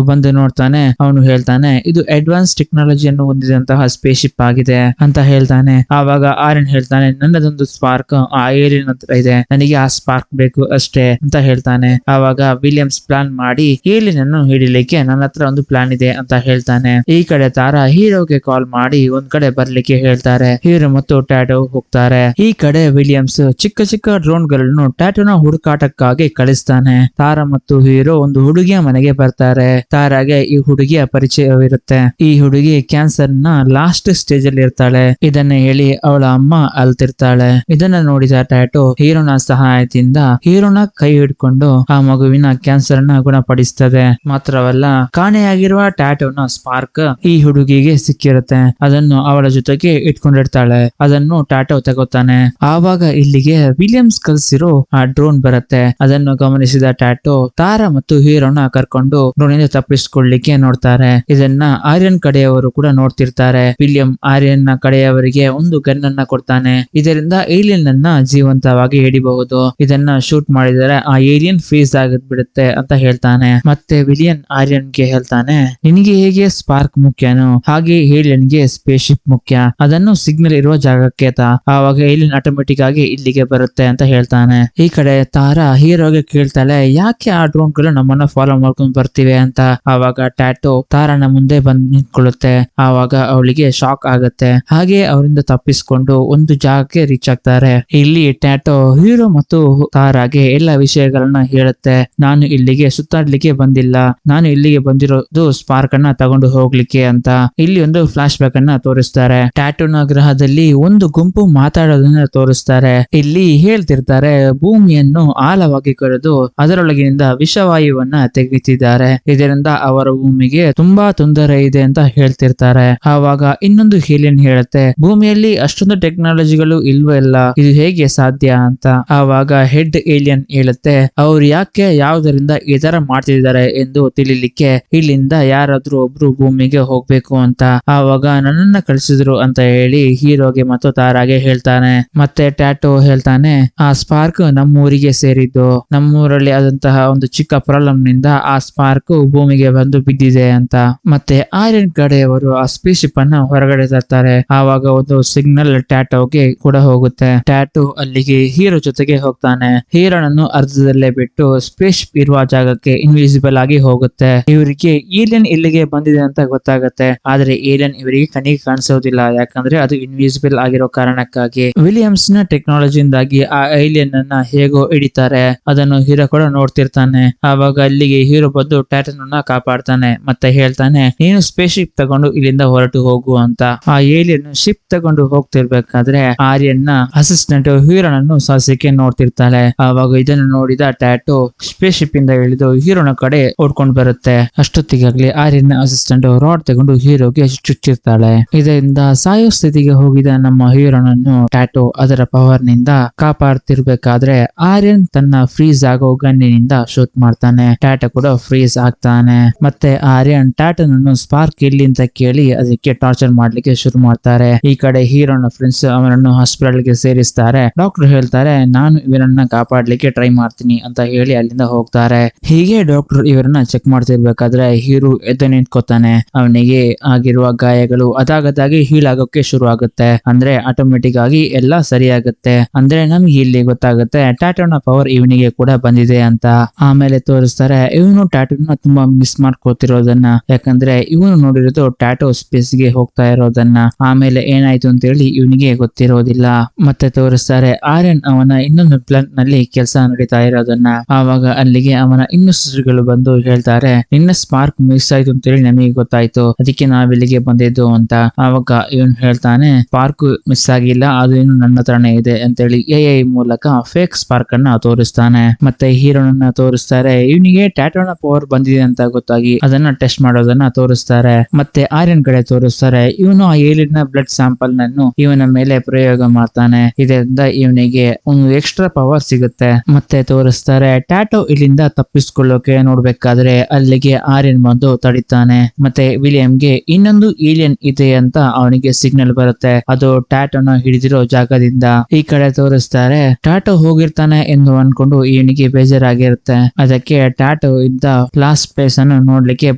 ಬಂದು ನೋಡ್ತಾನೆ. ಅವನು ಹೇಳ್ತಾನೆ, ಇದು ಅಡ್ವಾನ್ಸ್ ಟೆಕ್ನಾಲಜಿಯನ್ನು ಹೊಂದಿದಂತಹ ಸ್ಪೇಸ್ ಶಿಪ್ ಆಗಿದೆ ಅಂತ ಹೇಳ್ತಾನೆ. ಆವಾಗ ಆರ್ಯನ್ ಹೇಳ್ತಾನೆ, ನನ್ನದೊಂದು ಸ್ಪಾರ್ಕ್ ಆ ಏಲಿಯನ್ ಹತ್ರ ಇದೆ, ನನಗೆ ಆ ಸ್ಪಾರ್ಕ್ ಬೇಕು ಅಷ್ಟೇ ಅಂತ ಹೇಳ್ತಾನೆ. ಆವಾಗ ವಿಲಿಯಮ್ಸ್ ಪ್ಲಾನ್ ಮಾಡಿ ಏಲಿಯನ್ ಅನ್ನು ಹಿಡಿಲಿಕ್ಕೆ ನನ್ನ ಹತ್ರ ಒಂದು ಪ್ಲಾನ್ ಇದೆ ಅಂತ ಹೇಳ್ತಾನೆ. ಈ ಕಡೆ ತಾರಾ ಹೀರೋಗೆ ಕಾಲ್ ಮಾಡಿ ಒಂದ್ ಕಡೆ ಬರ್ಲಿಕ್ಕೆ ಹೇಳ್ತಾರೆ. ಹೀರೋ ಮತ್ತು ಟ್ಯಾಟೋ ಹೋಗ್ತಾರೆ. ಈ ಕಡೆ ವಿಲಿಯಮ್ಸ್ ಚಿಕ್ಕ ಚಿಕ್ಕ ಡ್ರೋನ್ ಗಳನ್ನು ಟ್ಯಾಟೋನ ಹುಡುಕಾಟಕ್ಕಾಗಿ ಕಳಿಸ್ತಾನೆ. ತಾರಾ ಮತ್ತು ಹೀರೋ ಒಂದು ಹುಡುಗಿಯ ಮನೆಗೆ ಬರ್ತಾರೆ. ತಾರಾಗೆ ಈ ಹುಡುಗಿಯ ಪರಿಚಯವಿರುತ್ತೆ. ಈ ಹುಡುಗಿ ಕ್ಯಾನ್ಸರ್ ನ ಲಾಸ್ಟ್ ಸ್ಟೇಜ್ ಅಲ್ಲಿ ಇರ್ತಾಳೆ. ಇದನ್ನ ಹೇಳಿ ಅವಳ ಅಮ್ಮ ಅಳ್ತಿರ್ತಾಳೆ. ಇದನ್ನ ನೋಡಿದ ಟ್ಯಾಟೋ ಹೀರೋನ ಸಹಾಯದಿಂದ ಹೀರೋನ ಕೈ ಹಿಡ್ಕೊಂಡು ಆ ಮಗುವಿನ ಕ್ಯಾನ್ಸರ್ ನ ಗುಣಪಡಿಸ್ತದೆ. ಮಾತ್ರವಲ್ಲ, ಕಾಣೆಯಾಗಿರುವ ಟ್ಯಾಟೋನ ಸ್ಪಾರ್ಕ್ ಈ ಹುಡುಗಿಗೆ ಸಿಕ್ಕಿರುತ್ತೆ. ಅದನ್ನು ಅವಳ ಜೊತೆಗೆ ಇಟ್ಕೊಂಡಿರ್ತಾಳೆ. ಅದನ್ನು ಟ್ಯಾಟೋ ತಗೋತಾನೆ. ಆವಾಗ ಇಲ್ಲಿಗೆ ವಿಲಿಯಮ್ಸ್ ಕಲ್ಸಿರೋ ಆ ಡ್ರೋನ್ ಬರುತ್ತೆ. ಅದನ್ನು ಗಮನಿಸಿದ ಟ್ಯಾಟೋ ತಾರಾ ಮತ್ತು ಹೀರೋನ ಕರ್ಕೊಂಡು ಡ್ರೋನಿಂದ ತಪ್ಪಿಸಿಕೊಳ್ಳಲಿಕ್ಕೆ ನೋಡ್ತಾರೆ. ಇದನ್ನ ಆರ್ಯನ್ ಕಡೆಯವರು ಕೂಡ ನೋಡ್ತಿರ್ತಾರೆ. ವಿಲಿಯಂ ಆರ್ಯನ್ ನ ಕಡೆಯವರಿಗೆ ಒಂದು ಗನ್ ಅನ್ನ ಕೊಡ್ತಾನೆ. ಇದರಿಂದ ಏಲಿಯನ್ ಅನ್ನ ಜೀವಂತವಾಗಿ ಹಿಡಿಬಹುದು. ಇದನ್ನ ಶೂಟ್ ಮಾಡಿದರೆ ಆ ಏಲಿಯನ್ ಫ್ರೀಸ್ ಆಗಿಬಿಡುತ್ತೆ ಅಂತ ಹೇಳ್ತಾನೆ. ಮತ್ತೆ ವಿಲಿಯನ್ ಆರ್ಯನ್ ಗೆ ಹೇಳ್ತಾನೆ, ನಿನಗೆ ಹೇಗೆ ಸ್ಪಾರ್ಕ್ ಮುಖ್ಯನೋ ಹಾಗೆ ಏಲಿಯನ್ ಗೆ ಸ್ಪೇಸ್ ಶಿಪ್ ಮುಖ್ಯ. ಅದನ್ನು ಸಿಗ್ನಲ್ ಇರುವ ಜಾಗಕ್ಕೆ ಆವಾಗ ಏಲಿಯನ್ ಆಟೋಮೆಟಿಕ್ ಆಗಿ ಇಲ್ಲಿಗೆ ಬರುತ್ತೆ ಅಂತ ಹೇಳ್ತಾನೆ. ಈ ಕಡೆ ತಾರಾ ಹೀರೋಗೆ ಕೇಳ್ತಾಳೆ, ಯಾಕೆ ಆ ಡ್ರೋನ್ ಗಳು ನಮ್ಮನ್ನ ಫಾಲೋ ಮಾಡ್ಕೊಂಡು ಬರ್ತಿವೆ ಅಂತ. ಆವಾಗ ಟ್ಯಾಟೋ ತಾರಾನ ಮುಂದೆ ಬಂದು ನಿಂತ್ಕೊಳ್ಳುತ್ತೆ. ಆವಾಗ ಅವಳಿಗೆ ಶಾಕ್ ಆಗುತ್ತೆ. ಹಾಗೆ ಅವರಿಂದ ತಪ್ಪಿಸ್ಕೊಂಡು ಒಂದು ಜಾಗಕ್ಕೆ ರೀಚ್ ಆಗ್ತಾರೆ. ಇಲ್ಲಿ ಟ್ಯಾಟೋ ಹೀರೋ ಮತ್ತು ತಾರಾಗೆ ಎಲ್ಲ ವಿಷಯಗಳನ್ನ ಹೇಳುತ್ತೆ. ನಾನು ಇಲ್ಲಿಗೆ ಸುತ್ತಾಡ್ಲಿಕ್ಕೆ ಬಂದಿಲ್ಲ, ನಾನು ಇಲ್ಲಿಗೆ ಬಂದಿರೋದು ಸ್ಪಾರ್ಕ್ ಅನ್ನ ತಗೊಂಡು ಹೋಗ್ಲಿಕ್ಕೆ ಅಂತ. ಇಲ್ಲಿ ಒಂದು ಫ್ಲಾಶ್ ಬ್ಯಾಕ್ ಅನ್ನ ತೋರಿಸ್ತಾರೆ. ಟ್ಯಾಟೋನ ಗ್ರಹದಲ್ಲಿ ಒಂದು ಗುಂಪು ಮಾತಾಡೋದನ್ನ ತೋರಿಸ್ತಾರೆ. ಇಲ್ಲಿ ಹೇಳ್ತಿರ್ತಾರೆ, ಭೂಮಿಯನ್ನು ಆಳವಾಗಿ ಕೊರೆದು ಅದರೊಳಗಿನಿಂದ ವಿಷವಾಯುವನ್ನ ತೆಗಿತಿದ್ದಾರೆ. ಮಾಡ್ತಿದ್ದಾರೆ, ಇದರಿಂದ ಅವರ ಭೂಮಿಗೆ ತುಂಬಾ ತೊಂದರೆ ಇದೆ ಅಂತ ಹೇಳ್ತಿರ್ತಾರೆ. ಆವಾಗ ಇನ್ನೊಂದು ಏಲಿಯನ್ ಹೇಳುತ್ತೆ, ಭೂಮಿಯಲ್ಲಿ ಅಷ್ಟೊಂದು ಟೆಕ್ನಾಲಜಿಗಳು ಇಲ್ವೇ ಇಲ್ಲ, ಇದು ಹೇಗೆ ಸಾಧ್ಯ ಅಂತ. ಆವಾಗ ಹೆಡ್ ಏಲಿಯನ್ ಹೇಳುತ್ತೆ, ಅವ್ರು ಯಾಕೆ ಯಾವ್ದರಿಂದ ಈ ತರ ಮಾಡ್ತಿದ್ದಾರೆ ಎಂದು ತಿಳಿಲಿಕ್ಕೆ ಇಲ್ಲಿಂದ ಯಾರಾದ್ರೂ ಒಬ್ರು ಭೂಮಿಗೆ ಹೋಗ್ಬೇಕು ಅಂತ. ಆವಾಗ ನನ್ನನ್ನ ಕಳಿಸಿದ್ರು ಅಂತ ಹೇಳಿ ಹೀರೋಗೆ ಮತ್ತು ತಾರಾಗೆ ಹೇಳ್ತಾನೆ. ಮತ್ತೆ ಟ್ಯಾಟೋ ಹೇಳ್ತಾನೆ, ಆ ಸ್ಪಾರ್ಕ್ ನಮ್ಮೂರಿಗೆ ಸೇರಿದ್ದು, ನಮ್ಮೂರಲ್ಲಿ ಆದಂತಹ ಒಂದು ಚಿಕ್ಕ ಪ್ರಾಬ್ಲಮ್ ನಿಂದ ಆ ಸ್ಪಾರ್ಕ್ ಭೂಮಿಗೆ ಬಂದು ಬಿದ್ದಿದೆ ಅಂತ. ಮತ್ತೆ ಆರ್ಯನ್ ಕಡೆಯವರು ಆ ಸ್ಪೇಸ್ ಶಿಪ್ ಅನ್ನ ಹೊರಗಡೆ ತರ್ತಾರೆ. ಆವಾಗ ಒಂದು ಸಿಗ್ನಲ್ ಟ್ಯಾಟೋಗೆ ಕೂಡ ಹೋಗುತ್ತೆ. ಟ್ಯಾಟೋ ಅಲ್ಲಿಗೆ ಹೀರೋ ಜೊತೆಗೆ ಹೋಗ್ತಾನೆ. ಹೀರೋನನ್ನು ಅರ್ಧದಲ್ಲೇ ಬಿಟ್ಟು ಸ್ಪೇಸ್ ಶಿಪ್ ಇರುವ ಜಾಗಕ್ಕೆ ಇನ್ವಿಸಿಬಲ್ ಆಗಿ ಹೋಗುತ್ತೆ. ಇವರಿಗೆ ಏಲಿಯನ್ ಇಲ್ಲಿಗೆ ಬಂದಿದೆ ಅಂತ ಗೊತ್ತಾಗುತ್ತೆ, ಆದ್ರೆ ಏಲಿಯನ್ ಇವರಿಗೆ ಕಣ್ಣಿಗೆ ಕಾಣಿಸೋದಿಲ್ಲ, ಯಾಕಂದ್ರೆ ಅದು ಇನ್ವಿಸಿಬಲ್ ಆಗಿರೋ ಕಾರಣಕ್ಕಾಗಿ. ವಿಲಿಯಮ್ಸ್ ನ ಟೆಕ್ನಾಲಜಿಯಿಂದಾಗಿ ಆ ಏಲಿಯನ್ ಅನ್ನ ಹೇಗೋ ಹಿಡಿತಾರೆ, ಅದನ್ನು ಹೀರೋ ಕೂಡ ನೋಡ್ತಿರ್ತಾನೆ. ಆವಾಗ ಅಲ್ಲಿಗೆ ಹೀರೋ ಬಂದು ಟ್ಯಾಟನನ್ನ ಕಾಪಾಡ್ತಾನೆ ಮತ್ತೆ ಹೇಳ್ತಾನೆ, ನೀನು ಸ್ಪೇಸ್ ಶಿಪ್ ತಗೊಂಡು ಇಲ್ಲಿಂದ ಹೊರಟು ಹೋಗು ಅಂತ. ಆ ಏಲಿಯನ್ ಶಿಪ್ ತಗೊಂಡು ಹೋಗ್ತಿರ್ಬೇಕಾದ್ರೆ ಆರ್ಯನ್ ನ ಅಸಿಸ್ಟೆಂಟ್ ಹೀರೋನನ್ನು ಸಾಯಿಸಕ್ಕೆ ನೋಡ್ತಿರ್ತಾಳೆ. ಆವಾಗ ಇದನ್ನು ನೋಡಿದ ಟ್ಯಾಟೋ ಸ್ಪೇಸ್ ಶಿಪ್ ಇಂದ ಇಳಿದು ಹೀರೋನ ಕಡೆ ಓಡ್ಕೊಂಡ್ ಬರುತ್ತೆ. ಅಷ್ಟೊತ್ತಿಗಾಗ್ಲಿ ಆರ್ಯನ್ ನ ಅಸಿಸ್ಟೆಂಟ್ ರಾಡ್ ತಗೊಂಡು ಹೀರೋಗೆ ಚುಚ್ಚಿರ್ತಾಳೆ. ಇದರಿಂದ ಸಾಯೋ ಸ್ಥಿತಿಗೆ ಹೋಗಿದ ನಮ್ಮ ಹೀರೋನನ್ನು ಟ್ಯಾಟೋ ಅದರ ಪವರ್ ನಿಂದ ಕಾಪಾಡ್ತಿರ್ಬೇಕಾದ್ರೆ ಆರ್ಯನ್ ತನ್ನ ಫ್ರೀಸ್ ಆಗೋ ಗನ್ನಿನಿಂದ ಶೂಟ್ ಮಾಡ್ತಾನೆ. ಟ್ಯಾಟೋ ಕೂಡ ಫ್ರೀಸ್ ಆಗ್ತಾನೆ. ಮತ್ತೆ ಆರ್ಯನ್ ಟ್ಯಾಟೋನನ್ನು ಸ್ಪಾರ್ಕ್ ಇಲ್ಲಿ ಅಂತ ಕೇಳಿ ಅದಕ್ಕೆ ಟಾರ್ಚರ್ ಮಾಡ್ಲಿಕ್ಕೆ ಶುರು ಮಾಡ್ತಾರೆ. ಈ ಕಡೆ ಹೀರೋನ ಫ್ರೆಂಡ್ಸ್ ಅವನನ್ನು ಹಾಸ್ಪಿಟಲ್ ಗೆ ಸೇರಿಸ್ತಾರೆ. ಡಾಕ್ಟರ್ ಹೇಳ್ತಾರೆ, ನಾನು ಇವರನ್ನ ಕಾಪಾಡ್ಲಿಕ್ಕೆ ಟ್ರೈ ಮಾಡ್ತೀನಿ ಅಂತ ಹೇಳಿ ಅಲ್ಲಿಂದ ಹೋಗ್ತಾರೆ. ಹೀಗೆ ಡಾಕ್ಟರ್ ಇವರನ್ನ ಚೆಕ್ ಮಾಡ್ತಿರ್ಬೇಕಾದ್ರೆ ಹೀರೋ ಎದ್ದು ನಿಂತ್ಕೋತಾನೆ. ಅವನಿಗೆ ಆಗಿರುವ ಗಾಯಗಳು ಅದಾಗದಾಗಿ ಹೀಲ್ ಆಗೋಕೆ ಶುರು ಆಗುತ್ತೆ. ಅಂದ್ರೆ ಆಟೋಮೆಟಿಕ್ ಆಗಿ ಎಲ್ಲ ಸರಿ ಆಗುತ್ತೆ. ಅಂದ್ರೆ ನಮ್ಗೆ ಇಲ್ಲಿ ಗೊತ್ತಾಗುತ್ತೆ ಟ್ಯಾಟೋನ ಪವರ್ ಇವನಿಗೆ ಕೂಡ ಬಂದಿದೆ ಅಂತ. ಆಮೇಲೆ ತೋರಿಸ್ತಾರೆ ಇವನು ಟ್ಯಾಟೋನ ತುಂಬಾ ಮಿಸ್ ಮಾಡ್ಕೋತಿರೋದನ್ನ, ಯಾಕಂದ್ರೆ ಇವನು ನೋಡಿರೋದು ಟ್ಯಾಟೋ ಸ್ಪೇಸ್ ಗೆ ಹೋಗ್ತಾ ಇರೋದನ್ನ. ಆಮೇಲೆ ಏನಾಯ್ತು ಅಂತ ಹೇಳಿ ಇವನಿಗೆ ಗೊತ್ತಿರೋದಿಲ್ಲ. ಮತ್ತೆ ತೋರಿಸ್ತಾರೆ ಆರ್ಯನ್ ಅವನ ಇನ್ನೊಂದು ಪ್ಲಾಂಟ್ ನಲ್ಲಿ ಕೆಲಸ ನಡೀತಾ ಇರೋದನ್ನ. ಆವಾಗ ಅಲ್ಲಿಗೆ ಅವನ ಇನ್ನೊಸ್ಟರ್ಗಳು ಬಂದು ಹೇಳ್ತಾರೆ, ನಿನ್ನ ಸ್ಪಾರ್ಕ್ ಮಿಸ್ ಆಯ್ತು ಅಂತ ಹೇಳಿ ನಮಗೆ ಗೊತ್ತಾಯ್ತು, ಅದಕ್ಕೆ ನಾವಿಲ್ಲಿಗೆ ಬಂದಿದ್ದು ಅಂತ. ಆವಾಗ ಇವನು ಹೇಳ್ತಾನೆ, ಸ್ಪಾರ್ಕ್ ಮಿಸ್ ಆಗಿಲ್ಲ, ಅದು ಇನ್ನು ನನ್ನ ಹತ್ರನೇ ಇದೆ ಅಂತೇಳಿ ಎಐ ಮೂಲಕ ಫೇಕ್ ಸ್ಪಾರ್ಕ್ ಅನ್ನ ತೋರಿಸ್ತಾನೆ. ಮತ್ತೆ ಹೀರೋನನ್ನ ತೋರಿಸ್ತಾರೆ. ಇವನಿಗೆ ಟ್ಯಾಟೋನ ಪವರ್ ಬಂದಿದೆ ಅಂತ ಗೊತ್ತಾಗಿ ಅದನ್ನ ಟೆಸ್ಟ್ ಮಾಡೋದನ್ನ ತೋರಿಸ್ತಾರೆ. ಮತ್ತೆ ಆರ್ಯನ್ ಕಡೆ ತೋರಿಸ್ತಾರೆ. ಇವನು ಆ ಏಲಿಯನ್ ನ ಬ್ಲಡ್ ಸ್ಯಾಂಪಲ್ ನನ್ನು ಇವನ ಮೇಲೆ ಪ್ರಯೋಗ ಮಾಡ್ತಾನೆ. ಇದರಿಂದ ಇವನಿಗೆ ಒಂದು ಎಕ್ಸ್ಟ್ರಾ ಪವರ್ ಸಿಗುತ್ತೆ. ಮತ್ತೆ ತೋರಿಸ್ತಾರೆ ಟ್ಯಾಟೋ ಇಲ್ಲಿಂದ ತಪ್ಪಿಸ್ಕೊಳ್ಳೋಕೆ ನೋಡ್ಬೇಕಾದ್ರೆ ಅಲ್ಲಿಗೆ ಆರ್ಯನ್ ಬಂದು ತಡಿತಾನೆ. ಮತ್ತೆ ವಿಲಿಯಂಗೆ ಇನ್ನೊಂದು ಏಲಿಯನ್ ಇದೆ ಅಂತ ಅವನಿಗೆ ಸಿಗ್ನಲ್ ಬರುತ್ತೆ. ಅದು ಟ್ಯಾಟೋನ ಹಿಡಿದಿರೋ ಜಾಗದಿಂದ. ಈ ಕಡೆ ತೋರಿಸ್ತಾರೆ ಟ್ಯಾಟೋ ಹೋಗಿರ್ತಾನೆ ಎಂದು ಅನ್ಕೊಂಡು ಇವನಿಗೆ ಬೇಜಾರಾಗಿರುತ್ತೆ. ಅದಕ್ಕೆ ಟ್ಯಾಟೋ ಇದ್ದ ಲಾಸ್ಟ್ ಪ್ಲೇಸ್ ಅನ್ನು ನೋಡ್ಲಿಕ್ಕೆ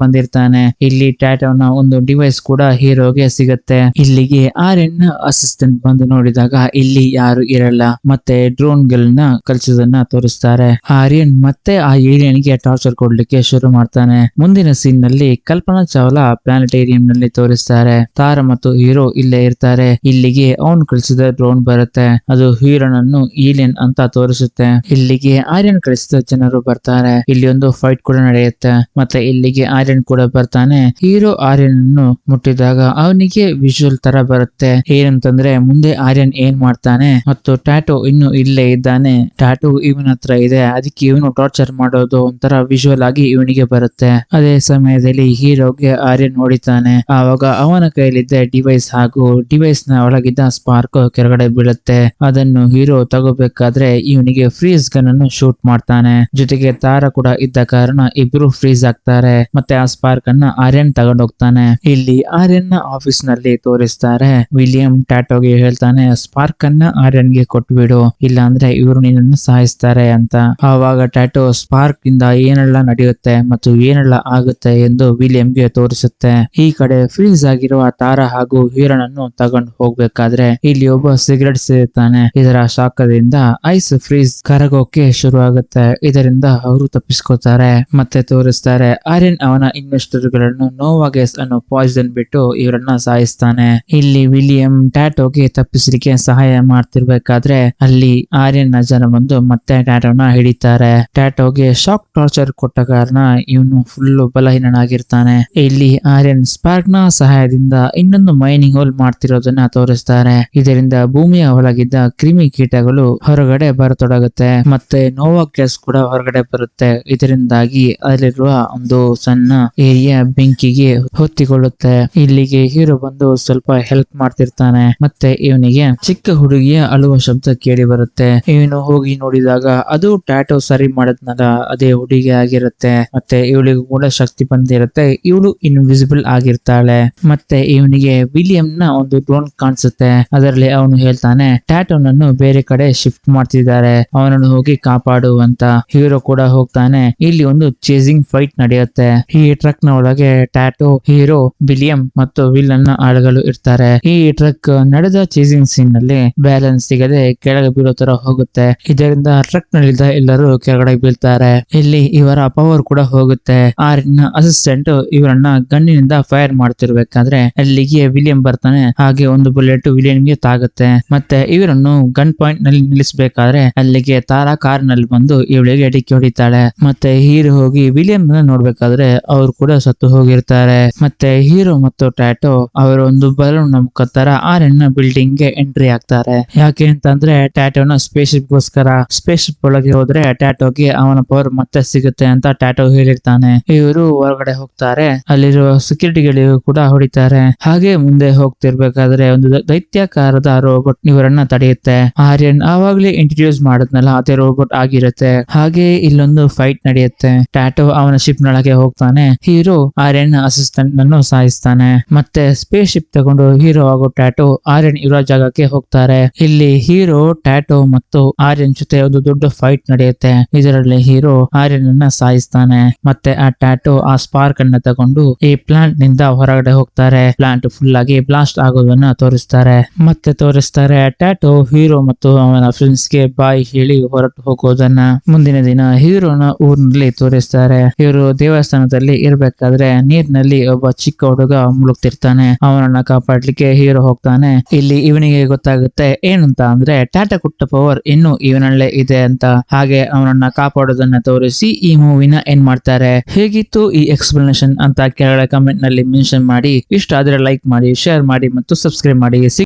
ಬಂದಿರ್ತಾನೆ. ಇಲ್ಲಿ ಟ್ಯಾಟೋನ ಒಂದು ಡಿವೈಸ್ ಕೂಡ ಹೀರೋಗೆ ಸಿಗುತ್ತೆ. ಇಲ್ಲಿಗೆ ಆರ್ಯನ್ ಅಸಿಸ್ಟೆಂಟ್ ಬಂದು ನೋಡಿದಾಗ ಇಲ್ಲಿ ಯಾರು ಇರಲ್ಲ. ಮತ್ತೆ ಡ್ರೋನ್ ಗಳನ್ನ ಕಲಿಸೋದನ್ನ ತೋರಿಸ್ತಾರೆ. ಆರ್ಯನ್ ಮತ್ತೆ ಆ ಏಲಿಯನ್ ಗೆ ಟಾರ್ಚರ್ ಕೊಡ್ಲಿಕ್ಕೆ ಶುರು ಮಾಡ್ತಾನೆ. ಮುಂದಿನ ಸೀನ್ ನಲ್ಲಿ ಕಲ್ಪನಾ ಚಾವ್ಲಾ ಪ್ಲಾನೆಟೇರಿಯಂ ನಲ್ಲಿ ತೋರಿಸ್ತಾರೆ. ತಾರಾ ಮತ್ತು ಹೀರೋ ಇಲ್ಲೇ ಇರ್ತಾರೆ. ಇಲ್ಲಿಗೆ ಅವನು ಕಳಿಸಿದ ಡ್ರೋನ್ ಬರುತ್ತೆ. ಅದು ಹೀರೋನನ್ನು ಏಲಿಯನ್ ಅಂತ ತೋರಿಸುತ್ತೆ. ಇಲ್ಲಿಗೆ ಆರ್ಯನ್ ಕಳಿಸಿದ ಜನರು ಬರ್ತಾರೆ. ಇಲ್ಲಿ ಒಂದು ಫೈಟ್ ಕೂಡ ನಡೆಯುತ್ತೆ. ಮತ್ತೆ ಇಲ್ಲಿಗೆ ಆರ್ಯನ್ ಕೂಡ ಬರ್ತಾನೆ. ಹೀರೋ ಆರ್ಯನ್ ಅನ್ನು ಮುಟ್ಟಿದಾಗ ಅವನಿಗೆ ವಿಜುವಲ್ ತರ ಬರುತ್ತೆ. ಏನಂತಂದ್ರೆ ಮುಂದೆ ಆರ್ಯನ್ ಏನ್ ಮಾಡ್ತಾನೆ ಮತ್ತು ಟ್ಯಾಟೋ ಇನ್ನು ಇಲ್ಲೇ ಇದ್ದಾನೆ, ಟ್ಯಾಟೋ ಇವನ ಹತ್ರ ಇದೆ, ಅದಕ್ಕೆ ಇವನು ಟಾರ್ಚರ್ ಮಾಡೋದು ಒಂಥರ ವಿಜುವಲ್ ಆಗಿ ಇವನಿಗೆ ಬರುತ್ತೆ. ಅದೇ ಸಮಯದಲ್ಲಿ ಹೀರೋಗೆ ಆರ್ಯನ್ ನೋಡಿತಾನೆ. ಆವಾಗ ಅವನ ಕೈಲಿದ್ದ ಡಿವೈಸ್ ಹಾಗೂ ಡಿವೈಸ್ ನ ಒಳಗಿದ್ದ ಸ್ಪಾರ್ಕ್ ಕೆಳಗಡೆ ಬೀಳುತ್ತೆ. ಅದನ್ನು ಹೀರೋ ತಗೋಬೇಕಾದ್ರೆ ಇವನಿಗೆ ಫ್ರೀಸ್ ಗನ್ ಅನ್ನು ಶೂಟ್ ಮಾಡ್ತಾನೆ. ಜೊತೆಗೆ ತಾರ ಕೂಡ ಇದ್ದ ಕಾರಣ ಇಬ್ರು ಫ್ರೀಸ್ ಆಗ್ತಾರೆ. ಮತ್ತೆ ಆ ಸ್ಪಾರ್ಕ್ ಅನ್ನ ಆರ್ಯನ್ ತಗೊಂಡೋಗ್ತಾನೆ. ಇಲ್ಲಿ ಆರ್ಯನ್ ನ ಆಫೀಸ್ ನಲ್ಲಿ ತೋರಿಸ್ತಾರೆ. ವಿಲಿಯಂ ಟ್ಯಾಟೋಗೆ ಹೇಳ್ತಾನೆ, ಸ್ಪಾರ್ಕ್ ಅನ್ನ ಆರ್ಯನ್ ಗೆ ಕೊಟ್ಬಿಡು, ಇಲ್ಲ ಅಂದ್ರೆ ಇವರು ನಿನ್ನನ್ನು ಸಾಯಿಸ್ತಾರೆ ಅಂತ. ಆವಾಗ ಟ್ಯಾಟೋ ಸ್ಪಾರ್ಕ್ ಇಂದ ಏನೆಲ್ಲ ನಡೆಯುತ್ತೆ ಮತ್ತು ಏನೆಲ್ಲ ಆಗುತ್ತೆ ಎಂದು ವಿಲಿಯಂಗೆ ತೋರಿಸುತ್ತೆ. ಈ ಕಡೆ ಫ್ರೀಸ್ ಆಗಿರುವ ತಾರಾ ಹಾಗೂ ಹೀರೋನನ್ನು ತಗೊಂಡು ಹೋಗ್ಬೇಕಾದ್ರೆ ಇಲ್ಲಿ ಒಬ್ಬ ಸಿಗರೆಟ್ ಸೇರುತ್ತಾನೆ. ಇದರ ಶಾಖದಿಂದ ಐಸ್ ಫ್ರೀಸ್ ಕರಗೋಕೆ ಶುರು ಆಗುತ್ತೆ. ಇದರಿಂದ ಅವರು ತಪ್ಪಿಸ್ಕೋತಾರೆ. ಮತ್ತೆ ತೋರಿಸ್ತಾರೆ ಆರ್ಯನ್ ಅವನ ಇನ್ವೆಸ್ಟರ್ ಗಳನ್ನು ನೋವಾ ಗ್ಯಾಸ್ ಅನ್ನು ಪಾಯ್ಸನ್ ಬಿಟ್ಟು ಇವರನ್ನ ಸಾಯಿಸ್ತಾನೆ. ಇಲ್ಲಿ ವಿಲಿಯಂ ಟ್ಯಾಟೋಗೆ ತಪ್ಪಿಸಲಿಕ್ಕೆ ಸಹಾಯ ಮಾಡ್ತಿರ್ಬೇಕಾದ್ರೆ ಅಲ್ಲಿ ಆರ್ಯನ್ ನ ಜನ ಬಂದು ಮತ್ತೆ ಟ್ಯಾಟೋನ ಹಿಡಿತಾರೆ. ಟ್ಯಾಟೋಗೆ ಶಾಕ್ ಟಾರ್ಚರ್ ಕೊಟ್ಟ ಕಾರಣ ಇವನು ಫುಲ್ ಬಲಹೀನನಾಗಿರ್ತಾನೆ. ಇಲ್ಲಿ ಆರ್ಯನ್ ಸ್ಪಾರ್ಕ್ ನ ಸಹಾಯದಿಂದ ಇನ್ನೊಂದು ಮೈನಿಂಗ್ ಹೋಲ್ ಮಾಡ್ತಿರೋದನ್ನ ತೋರಿಸ್ತಾರೆ. ಇದರಿಂದ ಭೂಮಿಯ ಒಳಗಿದ್ದ ಕ್ರಿಮಿ ಕೀಟಗಳು ಹೊರಗಡೆ ಬರತೊಡಗುತ್ತೆ. ಮತ್ತೆ ನೋವಾ ಗ್ಯಾಸ್ ಕೂಡ ಹೊರಗಡೆ ಬರುತ್ತೆ. ಇದರಿಂದಾಗಿ ಹೋಗಿ ಅಲ್ಲಿರುವ ಒಂದು ಸಣ್ಣ ಏರಿಯಾ ಬೆಂಕಿಗೆ ಹೊತ್ತಿಕೊಳ್ಳುತ್ತೆ. ಇಲ್ಲಿಗೆ ಹೀರೋ ಬಂದು ಸ್ವಲ್ಪ ಹೆಲ್ಪ್ ಮಾಡ್ತಿರ್ತಾನೆ. ಮತ್ತೆ ಇವನಿಗೆ ಚಿಕ್ಕ ಹುಡುಗಿಯ ಅಳುವ ಶಬ್ದ ಕೇಳಿ ಬರುತ್ತೆ. ಇವನು ಹೋಗಿ ನೋಡಿದಾಗ ಅದು ಟ್ಯಾಟೋ ಸರಿ ಮಾಡದ್ನಲ್ಲ ಅದೇ ಹುಡುಗಿ ಆಗಿರುತ್ತೆ. ಮತ್ತೆ ಇವಳಿಗೂ ಕೂಡ ಶಕ್ತಿ ಬಂದಿರುತ್ತೆ. ಇವಳು ಇನ್ವಿಸಿಬಲ್ ಆಗಿರ್ತಾಳೆ. ಮತ್ತೆ ಇವನಿಗೆ ವಿಲಿಯಂ ನ ಒಂದು ಡ್ರೋನ್ ಕಾಣಿಸುತ್ತೆ. ಅದರಲ್ಲಿ ಅವನು ಹೇಳ್ತಾನೆ ಟ್ಯಾಟೋನನ್ನು ಬೇರೆ ಕಡೆ ಶಿಫ್ಟ್ ಮಾಡ್ತಿದ್ದಾರೆ, ಅವನನ್ನು ಹೋಗಿ ಕಾಪಾಡು ಅಂತ. ಹೀರೋ ಕೂಡ ಹೋಗ್ತಾನೆ. ಇಲ್ಲಿ ಒಂದು ಚೇಸಿಂಗ್ ಫೈಟ್ ನಡೆಯುತ್ತೆ. ಈ ಟ್ರಕ್ ನ ಒಳಗೆ ಟ್ಯಾಟೋ, ಹೀರೋ, ವಿಲಿಯಂ ಮತ್ತು ವಿಲ್ಲನ್ ನ ಆಳುಗಳು ಇರ್ತಾರೆ. ಈ ಟ್ರಕ್ ನಡೆದ ಚೇಸಿಂಗ್ ಸೀನ್ ನಲ್ಲಿ ಬ್ಯಾಲೆನ್ಸ್ ಸಿಗದೆ ಕೆಳಗೆ ಬೀಳೋ ತರ ಹೋಗುತ್ತೆ. ಇದರಿಂದ ಟ್ರಕ್ ನಲ್ಲಿದ್ದ ಎಲ್ಲರೂ ಕೆಳಗಡೆ ಬೀಳ್ತಾರೆ. ಇಲ್ಲಿ ಇವರ ಪವರ್ ಕೂಡ ಹೋಗುತ್ತೆ. ಆರ್ಯನ್ ಅಸಿಸ್ಟೆಂಟ್ ಇವರನ್ನ ಗನ್ನಿನಿಂದ ಫೈರ್ ಮಾಡ್ತಿರ್ಬೇಕಾದ್ರೆ ಅಲ್ಲಿಗೆ ವಿಲಿಯಂ ಬರ್ತಾನೆ. ಹಾಗೆ ಒಂದು ಬುಲೆಟ್ ವಿಲಿಯಂಗೆ ತಾಗುತ್ತೆ. ಮತ್ತೆ ಇವರನ್ನು ಗನ್ ಪಾಯಿಂಟ್ ನಲ್ಲಿ ನಿಲ್ಲಿಸಬೇಕಾದ್ರೆ ಅಲ್ಲಿಗೆ ತಾರಾ ಕಾರ್ ನಲ್ಲಿ ಬಂದು ಇವಳಿಗೆ ಡಿಕ್ಕಿ ಹೊಡಿತಾಳೆ. ಮತ್ತೆ ಹೀರೋ ಹೋಗಿ ವಿಲಿಯಂ ನೋಡ್ಬೇಕಾದ್ರೆ ಅವ್ರು ಕೂಡ ಸತ್ತು ಹೋಗಿರ್ತಾರೆ. ಮತ್ತೆ ಹೀರೋ ಮತ್ತು ಟ್ಯಾಟೋ ಅವರ ಒಂದು ಬಲೂನ್ ಮುಖಾಂತರ ಆರ್ಯನ್ ಬಿಲ್ಡಿಂಗ್ ಗೆ ಎಂಟ್ರಿ ಆಗ್ತಾರೆ. ಯಾಕೆ ಅಂತಂದ್ರೆ ಟ್ಯಾಟೋನ ಸ್ಪೇಸ್ಶಿಪ್ ಗೋಸ್ಕರ. ಸ್ಪೇಸ್ಶಿಪ್ ಒಳಗೆ ಹೋದ್ರೆ ಟ್ಯಾಟೋಗೆ ಅವನ ಪವರ್ ಮತ್ತೆ ಸಿಗುತ್ತೆ ಅಂತ ಟ್ಯಾಟೋ ಹೇಳಿರ್ತಾನೆ. ಇವರು ಹೊರಗಡೆ ಹೋಗ್ತಾರೆ. ಅಲ್ಲಿರುವ ಸೆಕ್ಯೂರಿಟಿಗಳಿಗೂ ಕೂಡ ಹೊಡಿತಾರೆ. ಹಾಗೆ ಮುಂದೆ ಹೋಗ್ತಿರ್ಬೇಕಾದ್ರೆ ಒಂದು ದೈತ್ಯಾಕಾರದ ರೋಬೋಟ್ ಇವರನ್ನ ತಡೆಯುತ್ತೆ. ಆರ್ಯನ್ ಆವಾಗ್ಲೇ ಇಂಟ್ರೊಡ್ಯೂಸ್ ಮಾಡಿದ್ನಲ್ಲ ಅದೇ ರೋಬೋಟ್ ಆಗಿರುತ್ತೆ. ಹಾಗೆ ಇಲ್ಲೊಂದು ಫೈಟ್ ನಡೆಯುತ್ತೆ. ಟ್ಯಾಟೋ ಅವನ ಶಿಪ್ ನೊಳಗೆ ಹೋಗ್ತಾನೆ. ಹೀರೋ ಆರ್ಯನ್ ಅಸಿಸ್ಟೆಂಟ್ ನನ್ನು ಸಾಯಿಸ್ತಾನೆ. ಮತ್ತೆ ಸ್ಪೇಸ್ ಶಿಪ್ ತಗೊಂಡು ಹೀರೋ ಹಾಗೂ ಟ್ಯಾಟೋ ಆರ್ಯನ್ ಇರೋ ಜಾಗಕ್ಕೆ ಹೋಗ್ತಾರೆ. ಇಲ್ಲಿ ಹೀರೋ, ಟ್ಯಾಟೋ ಮತ್ತು ಆರ್ಯನ್ ಜೊತೆ ಒಂದು ದೊಡ್ಡ ಫೈಟ್ ನಡೆಯುತ್ತೆ. ಇದರಲ್ಲಿ ಹೀರೋ ಆರ್ಯನ್ ಅನ್ನ ಸಾಯಿಸ್ತಾನೆ. ಮತ್ತೆ ಆ ಟ್ಯಾಟೋ ಆ ಸ್ಪಾರ್ಕ್ ಅನ್ನ ತಗೊಂಡು ಈ ಪ್ಲಾಂಟ್ ನಿಂದ ಹೊರಗಡೆ ಹೋಗ್ತಾರೆ. ಪ್ಲಾಂಟ್ ಫುಲ್ ಆಗಿ ಬ್ಲಾಸ್ಟ್ ಆಗೋದನ್ನ ತೋರಿಸ್ತಾರೆ. ಮತ್ತೆ ತೋರಿಸ್ತಾರೆ ಟ್ಯಾಟೋ ಹೀರೋ ಮತ್ತು ಅವನ ಫ್ರೆಂಡ್ಸ್ ಗೆ ಬಾಯ್ ಹೇಳಿ ಹೊರಟು ಹೋಗೋದನ್ನ. ಮುಂದಿನ ದಿನ ಹೀರೋನ ಊರಿನಲ್ಲಿ ತೋರಿಸ್ತಾರೆ. ಇವರು ದೇವಸ್ಥಾನದಲ್ಲಿ ಇರ್ಬೇಕಾದ್ರೆ ನೀರಿನಲ್ಲಿ ಒಬ್ಬ ಚಿಕ್ಕ ಹುಡುಗ ಮುಳುಗ್ತಿರ್ತಾನೆ. ಅವನನ್ನ ಕಾಪಾಡ್ಲಿಕ್ಕೆ ಹೀರೋ ಹೋಗ್ತಾನೆ. ಇಲ್ಲಿ ಇವನಿಗೆ ಗೊತ್ತಾಗುತ್ತೆ ಏನಂತ ಅಂದ್ರೆ ಟ್ಯಾಟೋ ಕೊಟ್ಟ ಪವರ್ ಇನ್ನು ಇವನಲ್ಲೇ ಇದೆ ಅಂತ. ಹಾಗೆ ಅವನನ್ನ ಕಾಪಾಡೋದನ್ನ ತೋರಿಸಿ ಈ ಮೂವಿನ ಏನ್ ಮಾಡ್ತಾರೆ. ಹೇಗಿತ್ತು ಈ ಎಕ್ಸ್ಪ್ಲನೇಷನ್ ಅಂತ ಕೆಳಗಡೆ ಕಮೆಂಟ್ ನಲ್ಲಿ ಮೆನ್ಷನ್ ಮಾಡಿ. ಇಷ್ಟ ಆದ್ರೆ ಲೈಕ್ ಮಾಡಿ, ಶೇರ್ ಮಾಡಿ ಮತ್ತು ಸಬ್ಸ್ಕ್ರೈಬ್ ಮಾಡಿ.